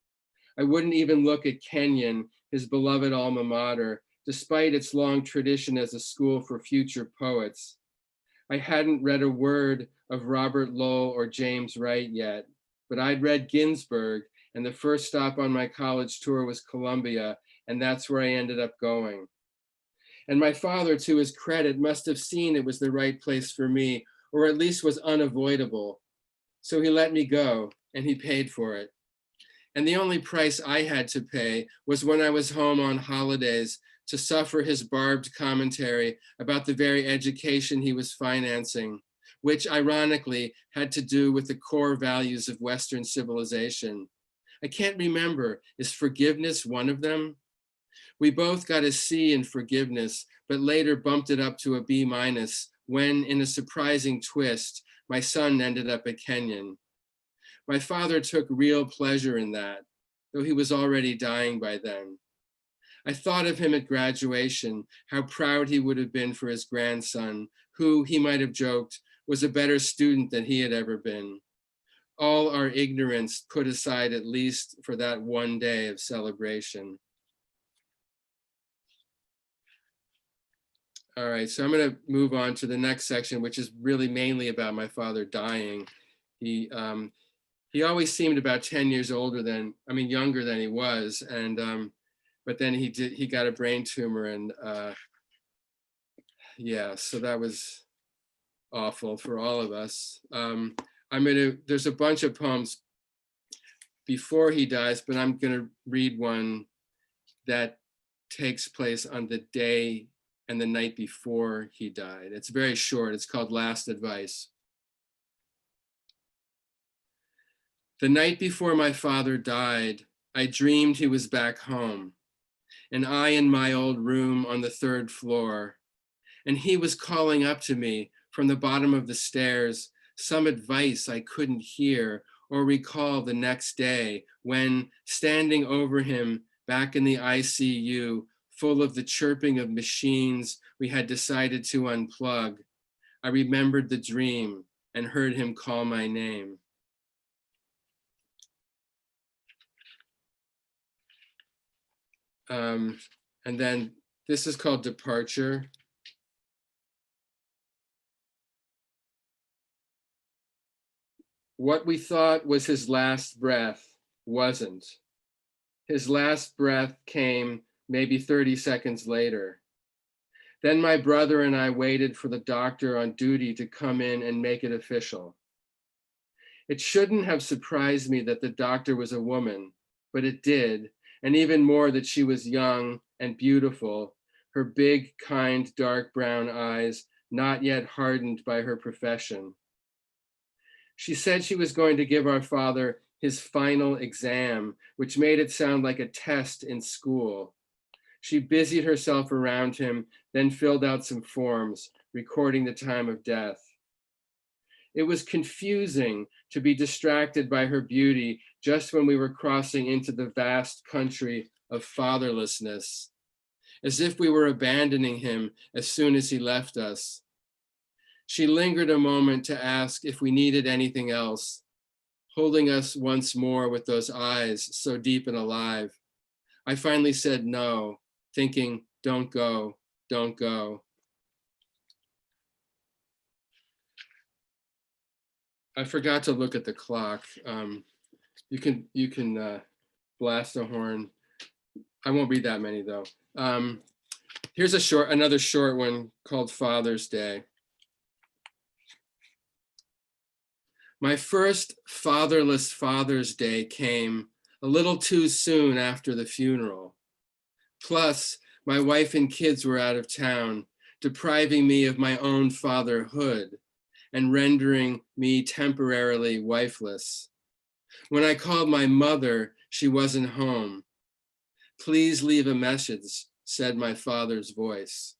I wouldn't even look at Kenyon, his beloved alma mater, despite its long tradition as a school for future poets. I hadn't read a word of Robert Lowell or James Wright yet, but I'd read Ginsberg, and the first stop on my college tour was Columbia, and that's where I ended up going. And my father, to his credit, must have seen it was the right place for me, or at least was unavoidable. So he let me go, and he paid for it. And the only price I had to pay was when I was home on holidays to suffer his barbed commentary about the very education he was financing, which ironically had to do with the core values of Western civilization. I can't remember, is forgiveness one of them? We both got a C in forgiveness, but later bumped it up to a B- when, in a surprising twist, my son ended up at Kenyon. My father took real pleasure in that, though he was already dying by then. I thought of him at graduation, how proud he would have been for his grandson, who, he might have joked, was a better student than he had ever been. All our ignorance put aside at least for that one day of celebration. All right, so I'm going to move on to the next section, which is really mainly about my father dying. He always seemed about 10 years younger than he was, and but then he got a brain tumor, and yeah, so that was awful for all of us. There's a bunch of poems before he dies, but I'm gonna read one that takes place on the day and the night before he died. It's very short. It's called Last Advice. The night before my father died, I dreamed he was back home, and I in my old room on the 3rd floor, and he was calling up to me from the bottom of the stairs some advice I couldn't hear or recall the next day when, standing over him back in the ICU, full of the chirping of machines we had decided to unplug, I remembered the dream and heard him call my name. And then this is called Departure. What we thought was his last breath wasn't. His last breath came maybe 30 seconds later. Then my brother and I waited for the doctor on duty to come in and make it official. It shouldn't have surprised me that the doctor was a woman, but it did, and even more that she was young and beautiful, her big, kind, dark brown eyes not yet hardened by her profession. She said she was going to give our father his final exam, which made it sound like a test in school. She busied herself around him, then filled out some forms, recording the time of death. It was confusing to be distracted by her beauty just when we were crossing into the vast country of fatherlessness, as if we were abandoning him as soon as he left us. She lingered a moment to ask if we needed anything else, holding us once more with those eyes so deep and alive. I finally said no, thinking, don't go, don't go. I forgot to look at the clock. You can blast a horn. I won't read that many though. Here's another short one called Father's Day. My first fatherless Father's Day came a little too soon after the funeral. Plus, My wife and kids were out of town, depriving me of my own fatherhood and rendering me temporarily wifeless. When I called my mother, she wasn't home. Please leave a message, said my father's voice.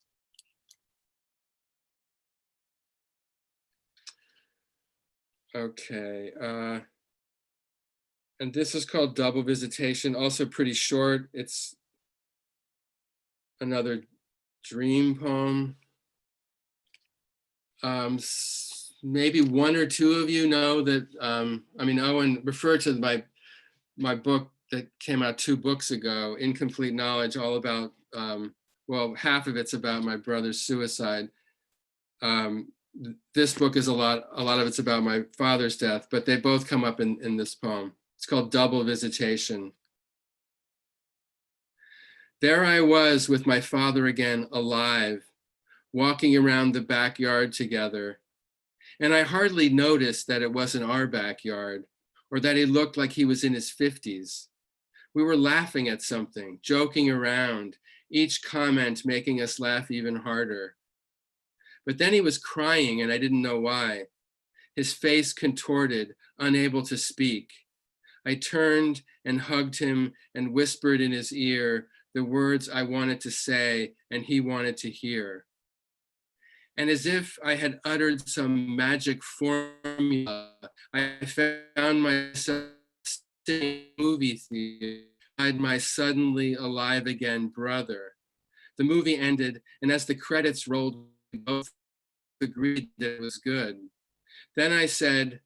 Okay, and this is called Double Visitation, also pretty short. It's another dream poem. Maybe one or two of you know that, Owen referred to my book that came out 2 books ago, Incomplete Knowledge, all about, well, half of it's about my brother's suicide. This book is a lot of it's about my father's death, but they both come up in this poem. It's called Double Visitation. There I was with my father again, alive, walking around the backyard together. And I hardly noticed that it wasn't our backyard, or that he looked like he was in his 50s. We were laughing at something, joking around, each comment making us laugh even harder. But then he was crying and I didn't know why. His face contorted, unable to speak. I turned and hugged him and whispered in his ear the words I wanted to say and he wanted to hear. And as if I had uttered some magic formula, I found myself sitting in a movie theater beside my suddenly alive again brother. The movie ended, and as the credits rolled, we both agreed that it was good. Then I said,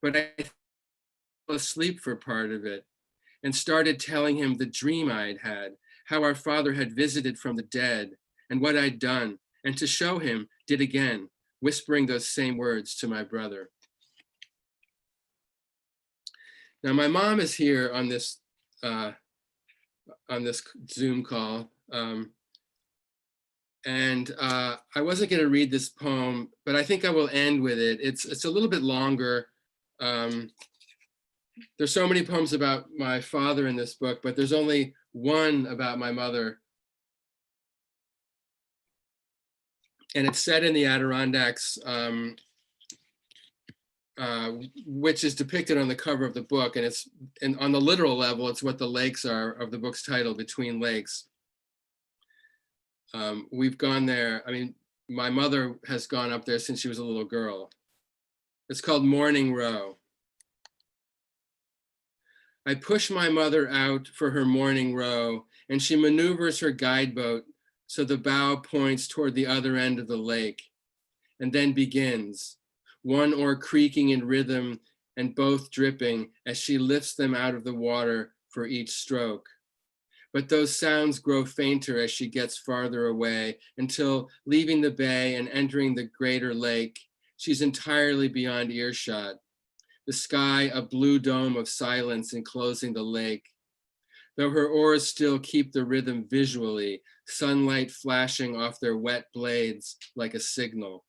but I fell asleep for part of it, and started telling him the dream I'd had, how our father had visited from the dead, and what I'd done, and to show him, did again, whispering those same words to my brother. Now my mom is here on this Zoom call, and I wasn't going to read this poem, but I think I will end with it. It's a little bit longer. There's so many poems about my father in this book, but there's only one about my mother. And it's set in the Adirondacks, which is depicted on the cover of the book. And on the literal level, it's what the lakes are of the book's title, Between Lakes. We've gone there. I mean, my mother has gone up there since she was a little girl. It's called Morning Row. I push my mother out for her morning row, and she maneuvers her guideboat so the bow points toward the other end of the lake, and then begins, one oar creaking in rhythm and both dripping as she lifts them out of the water for each stroke. But those sounds grow fainter as she gets farther away until, leaving the bay and entering the greater lake, she's entirely beyond earshot. The sky a blue dome of silence enclosing the lake. Though her oars still keep the rhythm visually, sunlight flashing off their wet blades like a signal.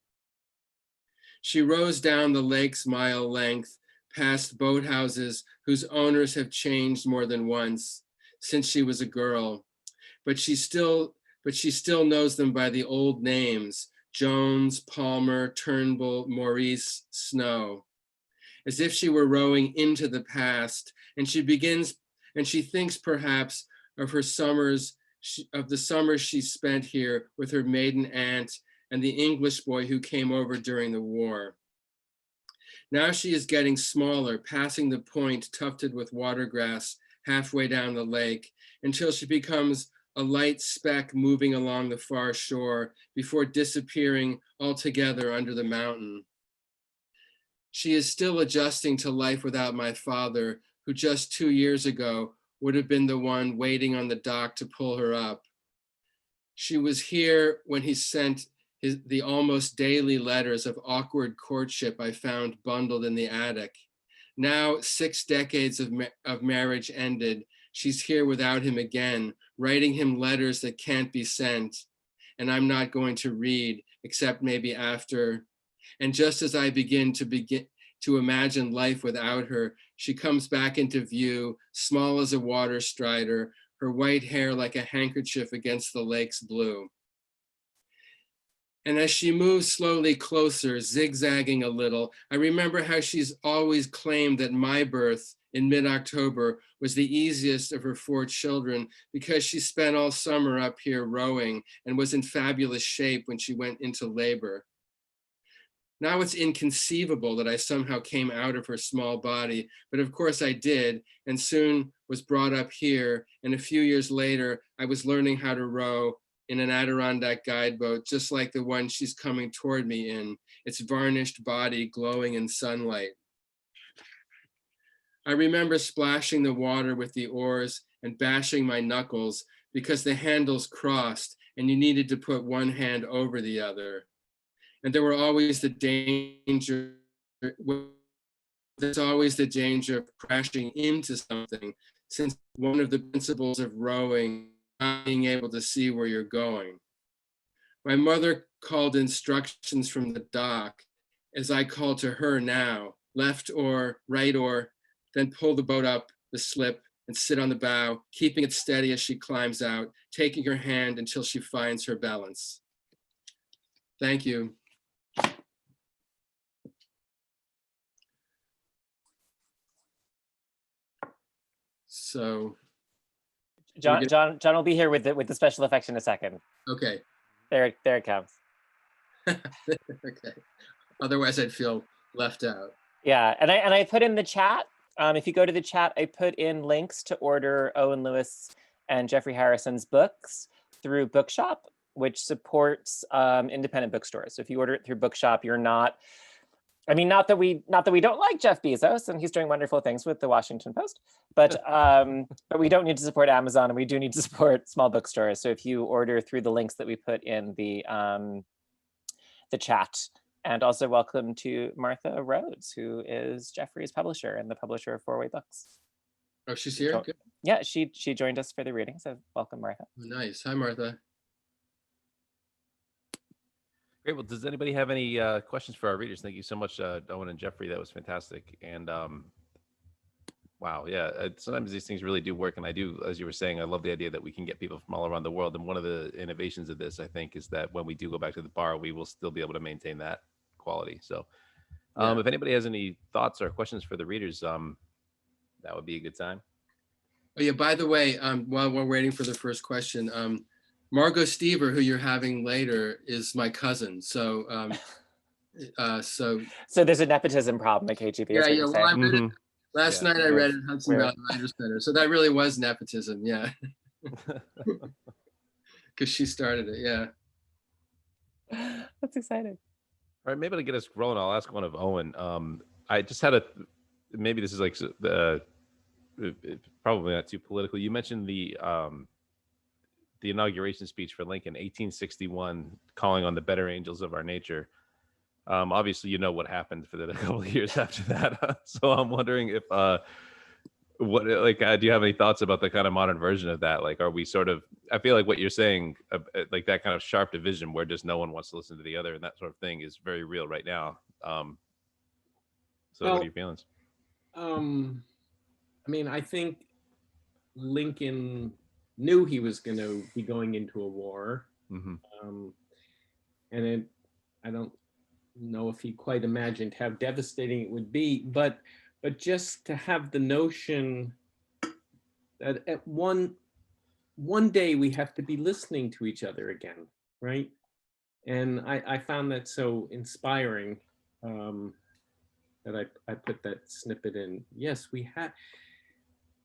She rows down the lake's mile length, past boathouses whose owners have changed more than once since she was a girl, but she still knows them by the old names, Jones, Palmer, Turnbull, Maurice, Snow, as if she were rowing into the past, and she thinks perhaps of her summers, of the summers she spent here with her maiden aunt and the English boy who came over during the war. Now she is getting smaller, passing the point tufted with watergrass halfway down the lake, until she becomes a light speck moving along the far shore before disappearing altogether under the mountain. She is still adjusting to life without my father, who just 2 years ago would have been the one waiting on the dock to pull her up. She was here when he sent the almost daily letters of awkward courtship I found bundled in the attic. Now, 6 decades of marriage ended, she's here without him again, writing him letters that can't be sent, and I'm not going to read, except maybe after. And just as I begin to imagine life without her, she comes back into view, small as a water strider, her white hair like a handkerchief against the lake's blue. And as she moves slowly closer, zigzagging a little, I remember how she's always claimed that my birth in mid-October was the easiest of her 4 children because she spent all summer up here rowing and was in fabulous shape when she went into labor. Now it's inconceivable that I somehow came out of her small body, but of course I did, and soon was brought up here, and a few years later, I was learning how to row in an Adirondack guide boat, just like the one she's coming toward me in, its varnished body glowing in sunlight. I remember splashing the water with the oars and bashing my knuckles because the handles crossed and you needed to put one hand over the other. And there were always the danger, there's always the danger of crashing into something, since one of the principles of rowing is not being able to see where you're going. My mother called instructions from the dock as I call to her now, left oar, right oar, then pull the boat up the slip and sit on the bow, keeping it steady as she climbs out, taking her hand until she finds her balance. Thank you. So, John will be here with the special effects in a second. okay. There it comes. Okay. Otherwise, I'd feel left out. Yeah, and I put in the chat. If you go to the chat, I put in links to order Owen Lewis and Jeffrey Harrison's books through Bookshop, which supports independent bookstores. So if you order it through Bookshop, you're not. I mean, not that we don't like Jeff Bezos, and he's doing wonderful things with the Washington Post, but we don't need to support Amazon, and we do need to support small bookstores. So if you order through the links that we put in the chat, and also welcome to Martha Rhodes, who is Jeffrey's publisher and the publisher of 4-Way Books. Oh, she's here? Good. Yeah, she joined us for the reading, so welcome, Martha. Nice. Hi, Martha. Great. Well, does anybody have any questions for our readers? Thank you so much, Owen and Jeffrey. That was fantastic. And wow, yeah, sometimes these things really do work. And I do, as you were saying, I love the idea that we can get people from all around the world. And one of the innovations of this, I think, is that when we do go back to the bar, we will still be able to maintain that quality. So if anybody has any thoughts or questions for the readers, that would be a good time. Oh, yeah, by the way, while we're waiting for the first question, Margot Stever, who you're having later, is my cousin. So, so there's a nepetism problem at KGB. Yeah. Well, I read it last night. I read it at Hudson Where? Valley Writers Center. So that really was nepotism. Yeah, because she started it. Yeah. That's exciting. All right, maybe to get us rolling, I'll ask one of Owen. I just had maybe this is like probably not too political. You mentioned the inauguration speech for Lincoln, 1861, calling on the better angels of our nature. Obviously, you know what happened for the couple of years after that. So I'm wondering if, do you have any thoughts about the kind of modern version of that? Like, are we sort of, I feel like what you're saying, like that kind of sharp division where just no one wants to listen to the other and that sort of thing is very real right now. So what are your feelings? I mean, I think Lincoln knew he was going to be going into a war. Mm-hmm. And I don't know if he quite imagined how devastating it would be, but just to have the notion that at one day we have to be listening to each other again, right? And I found that so inspiring that I put that snippet in. Yes, we have.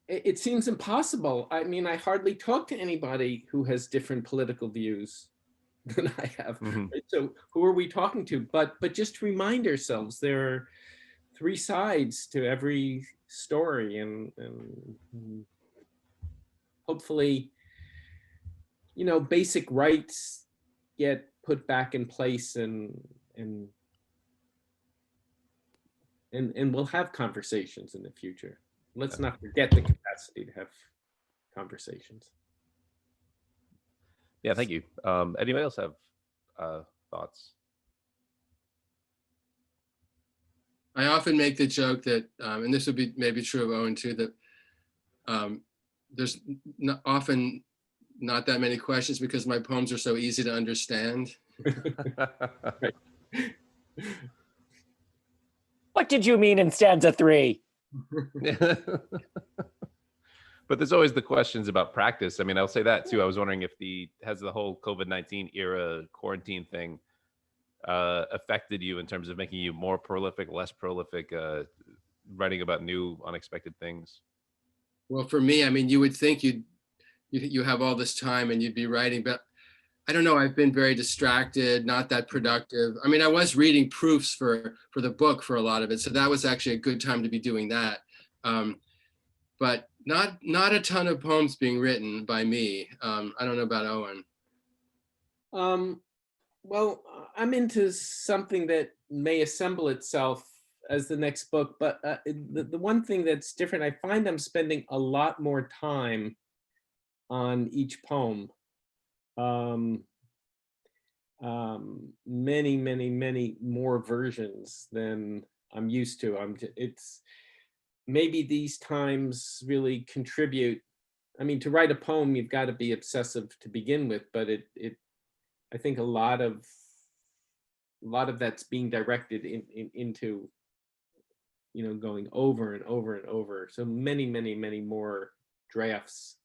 It seems impossible. I mean, I hardly talk to anybody who has different political views than I have. Mm-hmm. Right? So who are we talking to? But just to remind ourselves, there are 3 sides to every story, and hopefully, basic rights get put back in place, and we'll have conversations in the future. Let's not forget the capacity to have conversations. Yeah, thank you. Anybody else have thoughts? I often make the joke that, and this would be maybe true of Owen too, that there's often not that many questions because my poems are so easy to understand. What did you mean in stanza 3? But there's always the questions about practice. I mean, I'll say that too. I was wondering if has the whole COVID-19 era quarantine thing affected you in terms of making you more prolific, less prolific, writing about new, unexpected things? Well, for me, I mean, you would think you have all this time and you'd be writing, but I don't know. I've been very distracted, not that productive. I mean, I was reading proofs for the book for a lot of it, so that was actually a good time to be doing that. But not a ton of poems being written by me. I don't know about Owen. Well, I'm into something that may assemble itself as the next book, but the one thing that's different, I find I'm spending a lot more time on each poem. Many more versions than I'm used to. It's maybe these times really contribute. I mean, to write a poem, you've got to be obsessive to begin with, but I think a lot of that's being directed into, going over and over and over. So many more drafts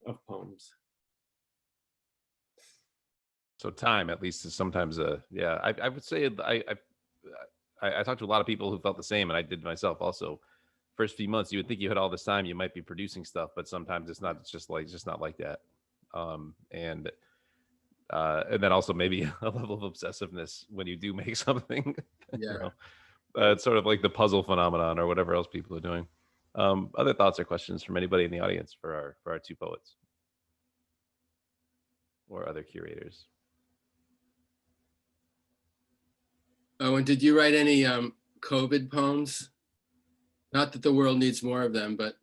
of poems. So time, at least, is sometimes yeah. I would say I talked to a lot of people who felt the same, and I did myself also. First few months, you would think you had all this time, you might be producing stuff, but sometimes it's not. It's just not like that. And then also maybe a level of obsessiveness when you do make something. Yeah. It's sort of like the puzzle phenomenon or whatever else people are doing. Other thoughts or questions from anybody in the audience for our two poets or other curators? Oh, and did you write any COVID poems? Not that the world needs more of them, but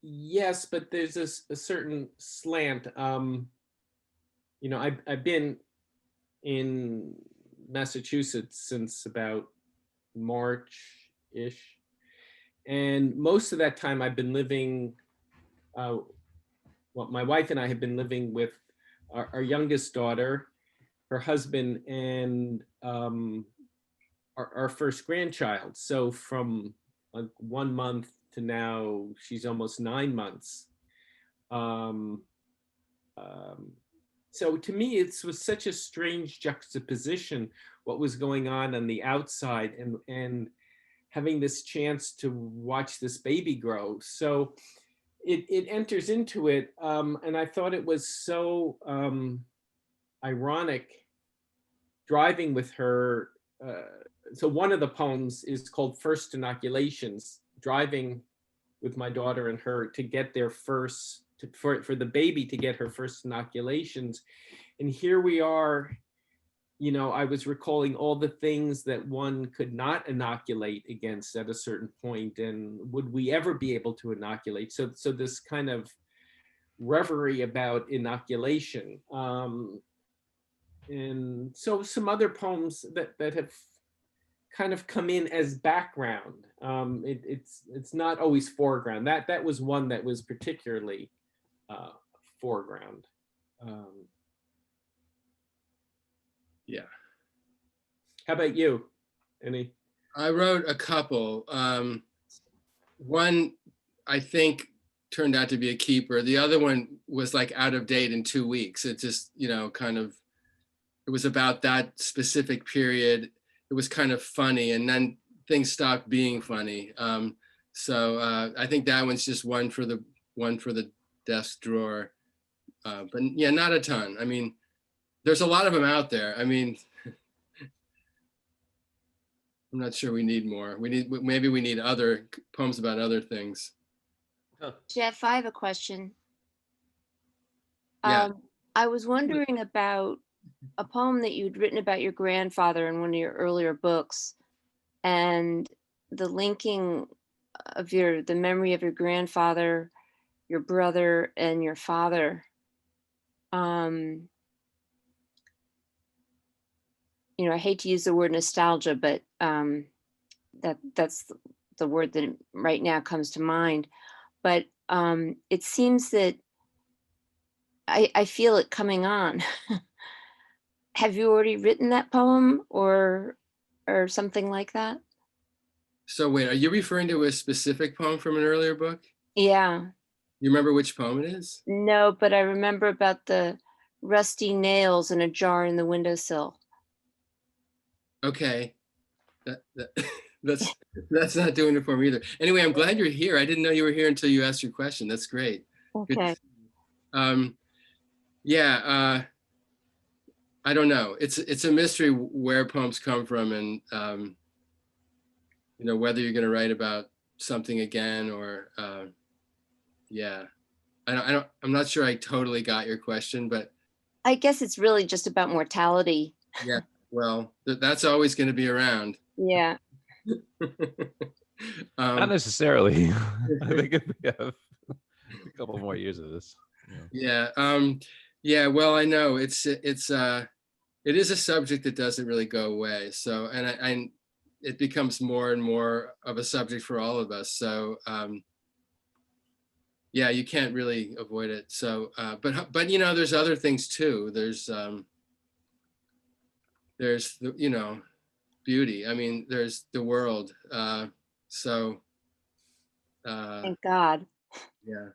yes, but there's a certain slant. I've been in Massachusetts since about March-ish, and most of that time I've been living. My wife and I have been living with our youngest daughter, her husband, and our first grandchild. So from like 1 month to now, she's almost 9 months. So to me, it was such a strange juxtaposition, what was going on the outside and having this chance to watch this baby grow. So it enters into it. And I thought it was so ironic driving with her. So one of the poems is called First Inoculations, driving with my daughter and her to get their first, for the baby to get her first inoculations. And here we are, I was recalling all the things that one could not inoculate against at a certain point, and would we ever be able to inoculate? So this kind of reverie about inoculation. And so some other poems that have kind of come in as background. It's not always foreground. That was one that was particularly foreground. Yeah. How about you? Any? I wrote a couple. One I think turned out to be a keeper. The other one was like out of date in 2 weeks. It just, it was about that specific period. It was kind of funny, and then things stopped being funny. So I think that one's just one for the desk drawer. But yeah, not a ton. I mean, there's a lot of them out there. I mean, I'm not sure we need more. Maybe we need other poems about other things. Jeff, I have a question. Yeah. I was wondering about a poem that you'd written about your grandfather in one of your earlier books, and the linking of the memory of your grandfather, your brother, and your father. I hate to use the word nostalgia, but that's the word that right now comes to mind, but it seems that I feel it coming on. Have you already written that poem or something like that? So wait, are you referring to a specific poem from an earlier book? Yeah. You remember which poem it is? No, but I remember about the rusty nails in a jar in the windowsill. Okay. That that's not doing it for me either. Anyway, I'm glad you're here. I didn't know you were here until you asked your question. That's great. Good to Okay. see you. Yeah, I don't know. It's a mystery where poems come from, and you know, whether you're going to write about something again or yeah. I'm not sure I totally got your question, but I guess it's really just about mortality. yeah, well, that's always going to be around. Yeah. Not necessarily. I think if we have a couple more years of this. Yeah. Yeah. Well, I know it is a subject that doesn't really go away. So, and it becomes more and more of a subject for all of us. So, yeah, you can't really avoid it. So, but you know, there's other things too. There's you know, beauty. I mean, there's the world. So, Thank God. yeah,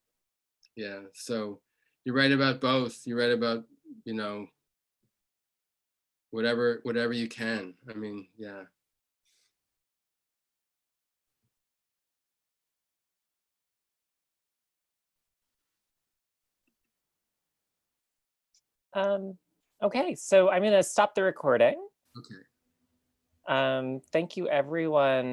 yeah. So you write about both. You write about, you know, whatever you can. I mean, yeah. Okay, so I'm gonna stop the recording. Okay. Thank you everyone